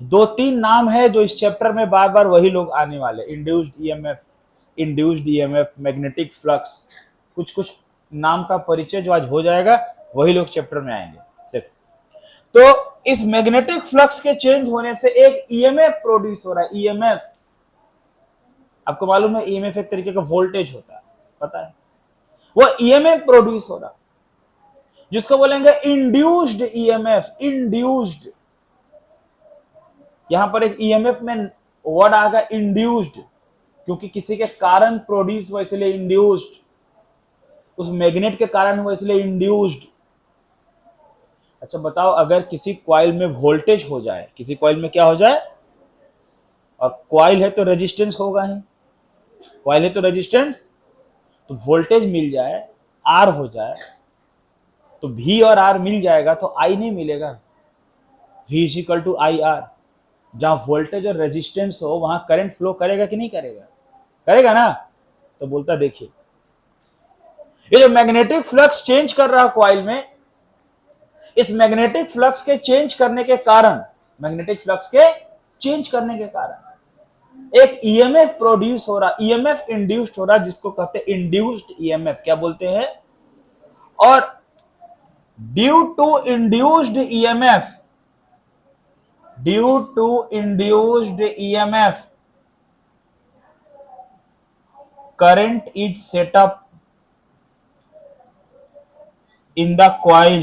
दो तीन नाम है जो इस चैप्टर में बार बार वही लोग आने वाले, induced EMF, induced EMF, magnetic flux, कुछ कुछ नाम का परिचय जो आज हो जाएगा वही लोग चैप्टर में आएंगे। देखो, तो इस मैग्नेटिक फ्लक्स के चेंज होने से एक EMF प्रोड्यूस हो रहा है। EMF आपको मालूम है, EMF एक तरीके का वोल्टेज होता है, पता है। वो EMF प्रोड्यूस हो रहा, जिसको बोलेंगे इंड्यूस्ड EMF। इंड्यूस्ड, यहां पर एक EMF में वर्ड आ गया इंड्यूस्ड, क्योंकि किसी के कारण प्रोड्यूस हुआ इसलिए इंड्यूस्ड, उस मैग्नेट के कारण हुआ इसलिए इंड्यूस्ड। अच्छा बताओ, अगर किसी कॉइल में वोल्टेज हो जाए, किसी कॉइल में क्या हो जाए, और कॉइल है तो रेजिस्टेंस होगा ही, कॉइल है तो रेजिस्टेंस, तो वोल्टेज मिल जाए, आर हो जाए, तो V और R मिल जाएगा तो I नहीं मिलेगा। V equal to I R. जहां वोल्टेज और रेजिस्टेंस हो वहां करंट फ्लो करेगा कि नहीं करेगा? करेगा ना। तो बोलता देखिए, ये जो मैग्नेटिक फ्लक्स चेंज कर रहा है कॉइल में, इस मैग्नेटिक फ्लक्स के चेंज करने के कारण, मैग्नेटिक फ्लक्स के चेंज करने के कारण एक EMF प्रोड्यूस हो रहा, EMF इंड्यूस्ड हो रहा, जिसको कहते हैं इंड्यूस्ड EMF। क्या बोलते हैं? और due to induced EMF, due to induced EMF, current is set up in the coil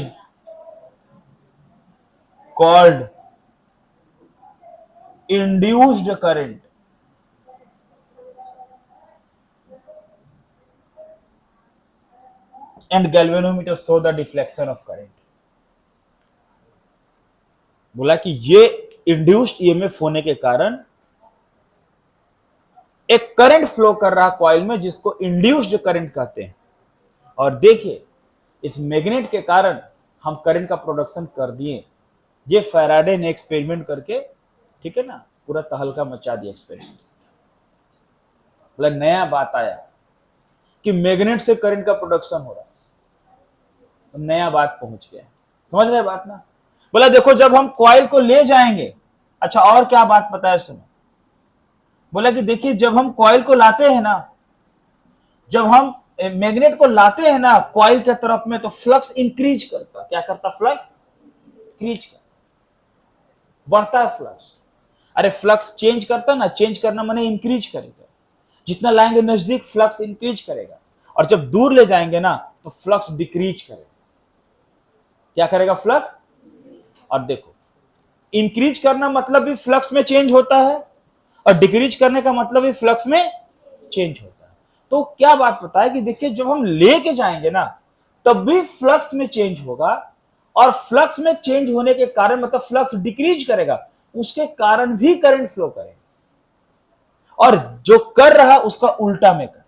called induced current and galvanometer show the deflection of current. बोला कि ये इंड्यूस्ड ईएमएफ होने के कारण एक करंट फ्लो कर रहा कॉइल में, जिसको इंड्यूस्ड करंट कहते हैं। और देखिए, इस मैग्नेट के कारण हम करंट का प्रोडक्शन कर दिए। ये फैराडे ने एक्सपेरिमेंट करके, ठीक है ना, पूरा तहलका मचा दिया एक्सपेरिमेंट से। मतलब नया बात आया कि मैग्नेट से करंट का प्रोडक्शन हो रहा है, तो नया बात पहुंच गया। समझ रहे बात ना? बोला देखो, जब हम कॉइल को ले जाएंगे, अच्छा और क्या बात पता है सुनो। बोला कि देखिए, जब हम कॉइल को लाते हैं ना, जब हम मैग्नेट को लाते हैं ना कॉइल के तरफ में, तो फ्लक्स इंक्रीज करता। क्या करता? फ्लक्स इंक्रीज करता, बढ़ता है फ्लक्स। अरे फ्लक्स चेंज करता ना, चेंज करना माने इंक्रीज करेगा। जितना लाएंगे नजदीक, फ्लक्स इंक्रीज करेगा, और जब दूर ले जाएंगे ना, तो फ्लक्स डिक्रीज करेगा। क्या करेगा? फ्लक्स। और देखो, इंक्रीज करना मतलब भी फ्लक्स में चेंज होता है, और डिक्रीज करने का मतलब भी फ्लक्स में चेंज होता है। तो क्या बात पता है कि देखिए, जब हम लेके जाएंगे ना, तब भी फ्लक्स में चेंज होगा, और फ्लक्स में चेंज होने के कारण मतलब फ्लक्स डिक्रीज करेगा, उसके कारण भी करंट फ्लो करेगा, और जो कर रहा उसका उल्टा में कर।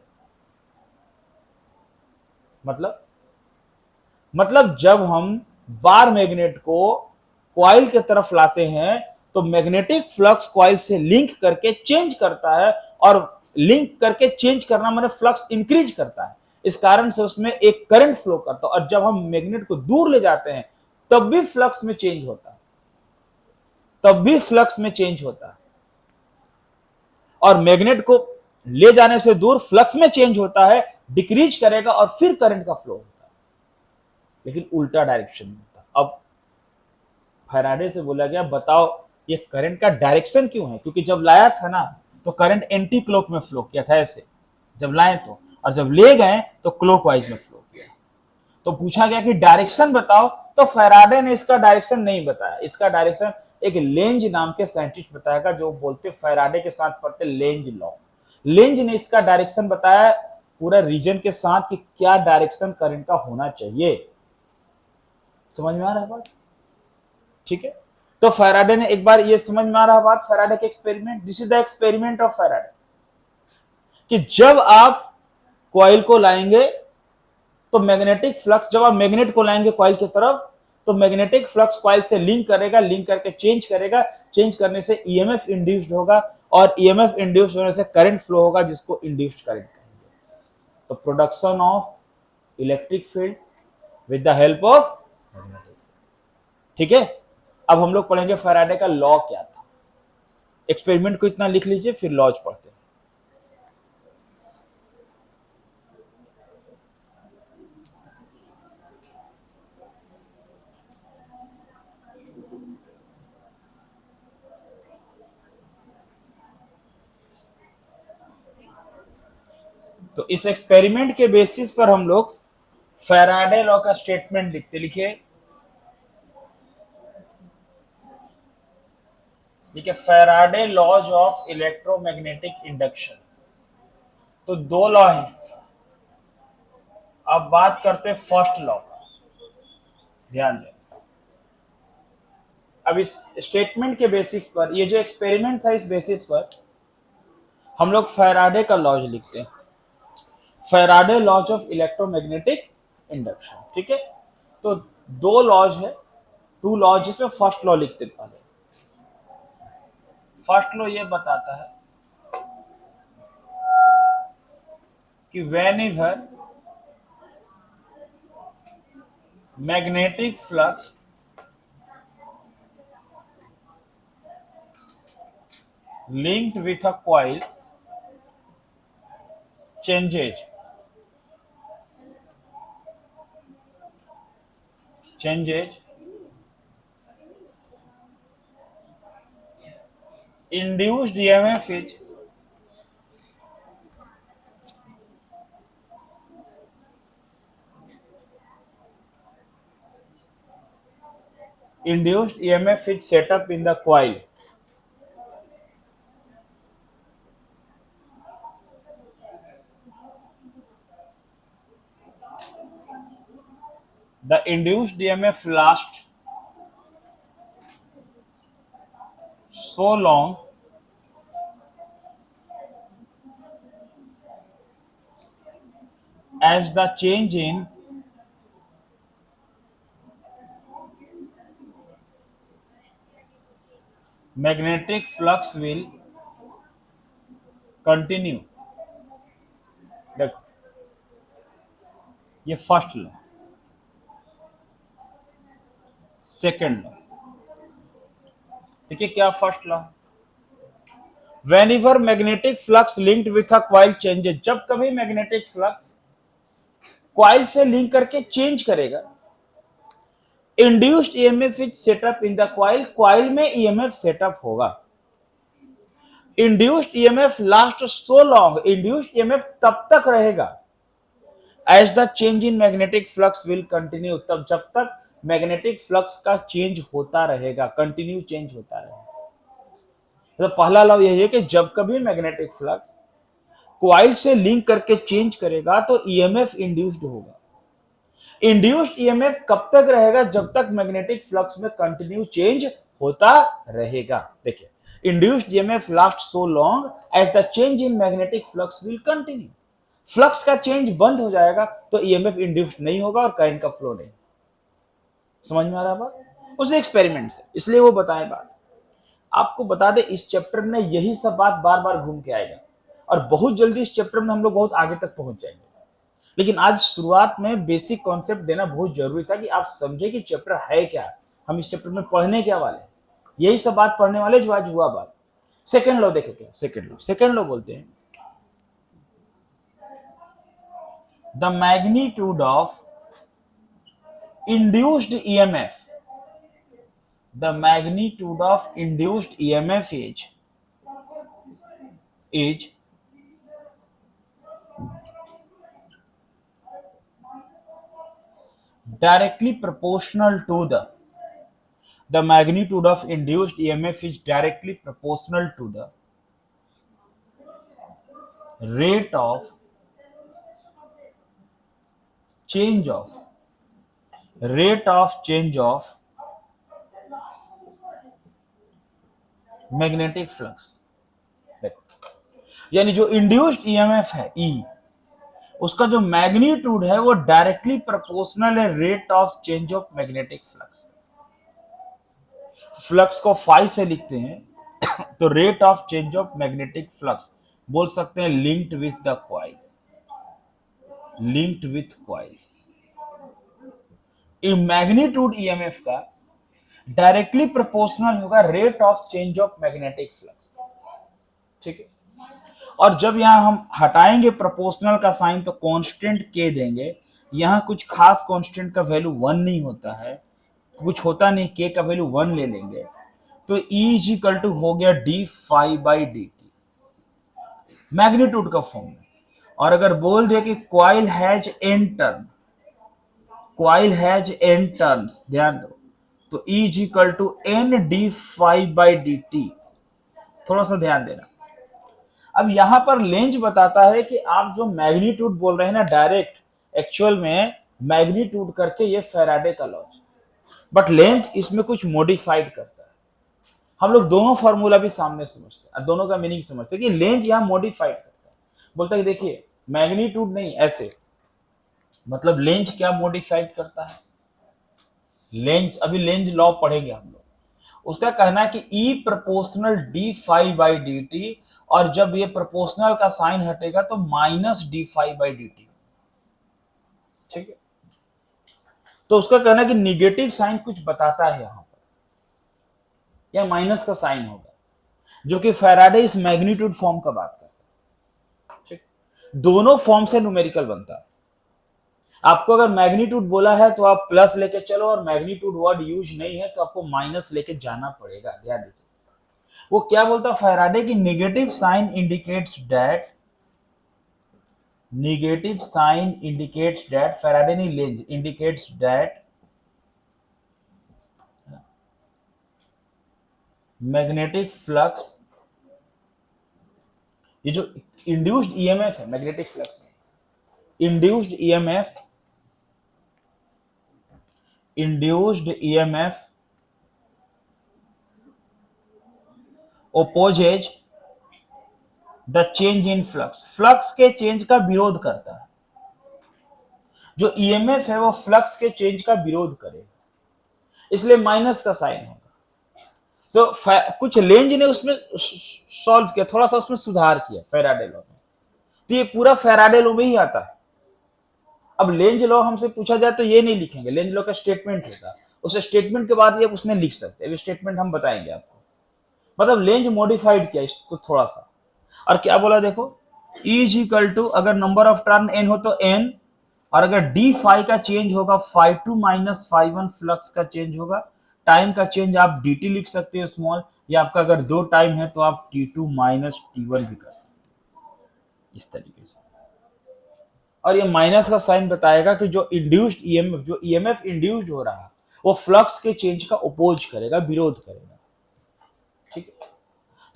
मतलब जब हम बार मैग्नेट को कॉइल के तरफ लाते हैं, तो मैग्नेटिक फ्लक्स कॉइल से लिंक करके चेंज करता है, और लिंक करके चेंज करना माने फ्लक्स इंक्रीज करता है। इस कारण से उसमें एक करंट फ्लो करता है, और जब हम मैग्नेट को दूर ले जाते हैं, तब भी फ्लक्स में चेंज होता है, तब भी फ्लक्स में चेंज होता है। और मैग्नेट को ले जाने से दूर फ्लक्स में चेंज होता है, डिक्रीज करेगा, और फिर करंट का फ्लो होता है, लेकिन उल्टा डायरेक्शन में होता है। अब फैराडे से बोला गया, बताओ ये करंट का डायरेक्शन क्यों है? क्योंकि जब लाया था ना, तो करंट एंटी क्लॉक में फ्लो किया था, ऐसे जब लाए तो, और जब ले गए तो क्लॉकवाइज में फ्लो किया। तो पूछा गया कि डायरेक्शन बताओ, तो फैराडे ने इसका डायरेक्शन नहीं बताया। इसका डायरेक्शन एक लेंज नाम के साइंटिस्ट बताएगा, जो बोलते फैराडे के साथ पढ़ते लेंज लॉ। लेंज ने इसका डायरेक्शन बताया पूरा रीजन के साथ कि क्या डायरेक्शन करंट का होना चाहिए। समझ में आ रहा है बात? ठीक है। तो फैराडे ने, एक बार ये समझ में आ रहा बात, फैराडे के experiment, this is the experiment of Faraday, कि जब आप कॉइल को लाएंगे तो मैग्नेटिक फ्लक्स, जब आप मैग्नेट को लाएंगे कॉइल की तरफ, तो मैग्नेटिक फ्लक्स कॉइल से लिंक करेगा, लिंक करके चेंज करेगा, चेंज करने से ईएमएफ इंड्यूस्ड होगा, और ईएमएफ इंड्यूस्ड होने से करंट फ्लो होगा, जिसको इंड्यूस्ड करंट कहेंगे। तो production of electric field with the help of magnetic. ठीक है। अब हम लोग पढ़ेंगे फैराडे का लॉ क्या था। एक्सपेरिमेंट को इतना लिख लीजिए, फिर लॉज पढ़ते हैं। तो इस एक्सपेरिमेंट के बेसिस पर हम लोग फैराडे लॉ का स्टेटमेंट लिखते। लिखिए, ठीक है, Faraday laws of electromagnetic induction. तो दो लॉ हैं। अब बात करते हैं फर्स्ट लॉ का, ध्यान दें। अब इस स्टेटमेंट के बेसिस पर, ये जो एक्सपेरिमेंट था, इस बेसिस पर हम लोग फैराडे का लॉज लिखते हैं, Faraday laws of electromagnetic induction. ठीक है। तो दो लॉज है, टू लॉज, जिसमें फर्स्ट लॉ लिखते पहले। फर्स्ट लॉ ये बताता है कि whenever magnetic flux linked with a coil changes induced EMF is induced EMF is set up in the coil. The induced EMF lasts so long as the change in magnetic flux will continue. देखो, ये फर्स्ट लॉ, सेकेंड लॉ। देखिए क्या first law, whenever magnetic flux linked with a coil changes, जब कभी मैग्नेटिक फ्लक्स कॉइल से लिंक करके चेंज करेगा, induced EMF is set up in the coil, coil में ईएमएफ सेटअप होगा। Induced EMF last so long, induced EMF तब तक रहेगा as the change in magnetic flux will continue, तब जब तक मैग्नेटिक फ्लक्स का चेंज होता रहेगा, कंटिन्यू चेंज होता रहेगा। तो पहला लॉ यही है कि जब कभी मैग्नेटिक फ्लक्स कॉइल से लिंक करके चेंज करेगा तो ईएमएफ इंड्यूस्ड होगा। इंड्यूस्ड ईएमएफ कब तक रहेगा, जब तक मैग्नेटिक फ्लक्स में कंटिन्यू चेंज होता रहेगा। देखिए, induced EMF last so long as the change in magnetic flux will continue, flux का चेंज बंद हो जाएगा तो ईएमएफ इंड्यूस्ड नहीं होगा और करंट का फ्लो नहीं। समझ में आ रहा बात, उस एक्सपेरिमेंट से, इसलिए वो बताए बात। आपको बता दे इस चैप्टर में यही सब बात बार बार घूम के आएगा और बहुत जल्दी इस चैप्टर में हम लोग बहुत आगे तक पहुंच जाएंगे। लेकिन आज शुरुआत में बेसिक कॉन्सेप्ट देना बहुत जरूरी था कि आप समझे कि चैप्टर है क्या, हम इस चैप्टर में पढ़ने क्या वाले, यही सब बात पढ़ने वाले जो आज हुआ बात। सेकेंड लॉ देखो क्या, सेकेंड लॉ बोलते हैं the magnitude of induced EMF, the magnitude of induced EMF is directly proportional to the magnitude of induced EMF is directly proportional to the rate of change of magnetic flux. देखो, यानी जो इंड्यूस्ड ईएमएफ है ई, उसका जो मैग्नीट्यूड है वो डायरेक्टली प्रोपोर्शनल है rate of change of magnetic flux. Flux को फाई से लिखते हैं तो rate of change of magnetic flux बोल सकते हैं linked with the coil, linked with coil. Magnitude EMF का डायरेक्टली प्रोपोर्शनल होगा rate of change of magnetic flux. ठीक है, और जब यहां हम हटाएंगे प्रोपोर्शनल का साइन तो कांस्टेंट के देंगे, यहां कुछ खास कांस्टेंट का वैल्यू 1 नहीं होता है, कुछ होता नहीं, के का वैल्यू 1 ले लेंगे तो E इज इक्वल टू हो गया D phi by D T, magnitude का फॉर्म में। और अगर बोल दे कि coil has N turn, coil has N turns, ध्यान दो, तो E is equal to N D phi by D T. थोड़ा सा ध्यान देना। अब यहां पर लेंज बताता है कि आप जो मैग्नीट्यूड बोल रहे हैं ना डायरेक्ट, एक्चुअल में मैग्नीट्यूड करके ये फैराडे का लॉ, बट लेंथ इसमें कुछ मॉडिफाइड करता है। हम लोग दोनों फॉर्मूला भी सामने समझते हैं, दोनों का मीनिंग समझते हैं कि लेंथ यहां मॉडिफाइड करता है। बोलता है कि देखिए मैग्नीट्यूड नहीं, ऐसे मतलब लेंथ क्या मॉडिफाइड करता है, लेंथ, अभी लेंथ लॉ पढ़ेंगे हम लोग। उसका कहना है कि E proportional D phi by D T, और जब ये प्रोपोर्शनल का साइन हटेगा तो minus D phi by D T. ठीक है, तो उसका कहना है कि निगेटिव साइन कुछ बताता है यहां पर, या माइनस का साइन होगा, जो कि फैराडे इस मैग्नीट्यूड फॉर्म का बात करता है। ठीक, दोनों फॉर्म से न्यूमेरिकल बनता है। आपको अगर मैग्नीट्यूड बोला है तो आप प्लस लेके चलो, और मैग्नीट्यूड वर्ड यूज नहीं है तो आपको माइनस लेके जाना पड़ेगा। ध्यान दीजिए, वो क्या बोलता है फैराडे की negative sign indicates that, negative sign indicates that, Faraday नहीं Lenz, indicates that magnetic flux, ये जो इंड्यूस्ड ईएमएफ है मैग्नेटिक फ्लक्स में, induced EMF opposes the change in flux, flux के चेंज का विरोध करता है। जो ईएमएफ है वो फ्लक्स के चेंज का विरोध करेगा, इसलिए माइनस का साइन होगा। तो कुछ लेंज ने उसमें सॉल्व किया, थोड़ा सा उसमें सुधार किया फैराडे लॉ में, तो ये पूरा फैराडे लॉ में ही आता है। अब लेंज लॉ हमसे पूछा जाए तो ये नहीं लिखेंगे, लेंज लॉ का स्टेटमेंट होगा, उस स्टेटमेंट के बाद ये उसमें लिख सकते हैं, स्टेटमेंट हम बताएंगे आपको। मतलब लेंज मॉडिफाइड किया इसको थोड़ा सा, और क्या बोला देखो, E इज इक्वल टू, अगर नंबर ऑफ टर्न n हो तो n, और अगर डी फाई का चेंज होगा φ2 माइनस φ1 फ्लक्स का चेंज होगा, टाइम का चेंज आप dt लिख सकते हो स्मॉल, या आपका अगर दो टाइम है तो आप t2 माइनस t1 भी कर सकते हो इस तरीके से। और ये माइनस का साइन बताएगा कि जो इंड्यूस्ड ईएमएफ, जो ईएमएफ इंड्यूस्ड हो रहा है वो फ्लक्स के चेंज का अपोज करेगा, विरोध करेगा। ठीक है,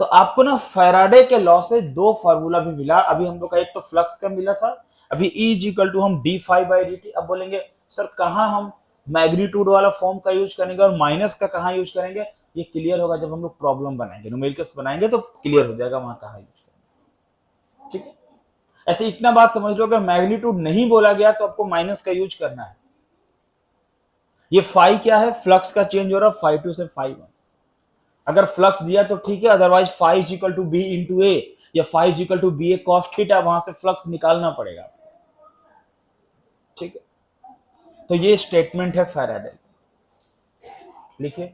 तो आपको ना फैराडे के लॉ से दो फार्मूला भी मिला। अभी हम लोग का एक तो फ्लक्स का मिला था, अभी E इज इक्वल टू हम D phi by D T. अब बोलेंगे सर कहाँ हम मैग्नीट्यूड वाला फॉर्म का यूज करेंगे और माइनस का कहाँ यूज करेंगे, ये क्लियर होगा जब हम लोग प्रॉब्लम बनाएंगे, न्यूमेरिकल्स बनाएंगे तो क्लियर हो जाएगा वहां कहाँ यूज करेंगे। ठीक है, ऐसे इतना बात समझ लो, अगर मैग्नीट्यूड नहीं बोला गया तो आपको माइनस का यूज करना है। ये फाई क्या है, फ्लक्स का चेंज हो रहा है φ2 से φ1। अगर फ्लक्स दिया तो ठीक है, otherwise φ is equal to B into A, या φ is equal to B A cos theta, वहां से फ्लक्स निकालना पड़ेगा। ठीक है, तो ये स्टेटमेंट है फैराडे, लिखिए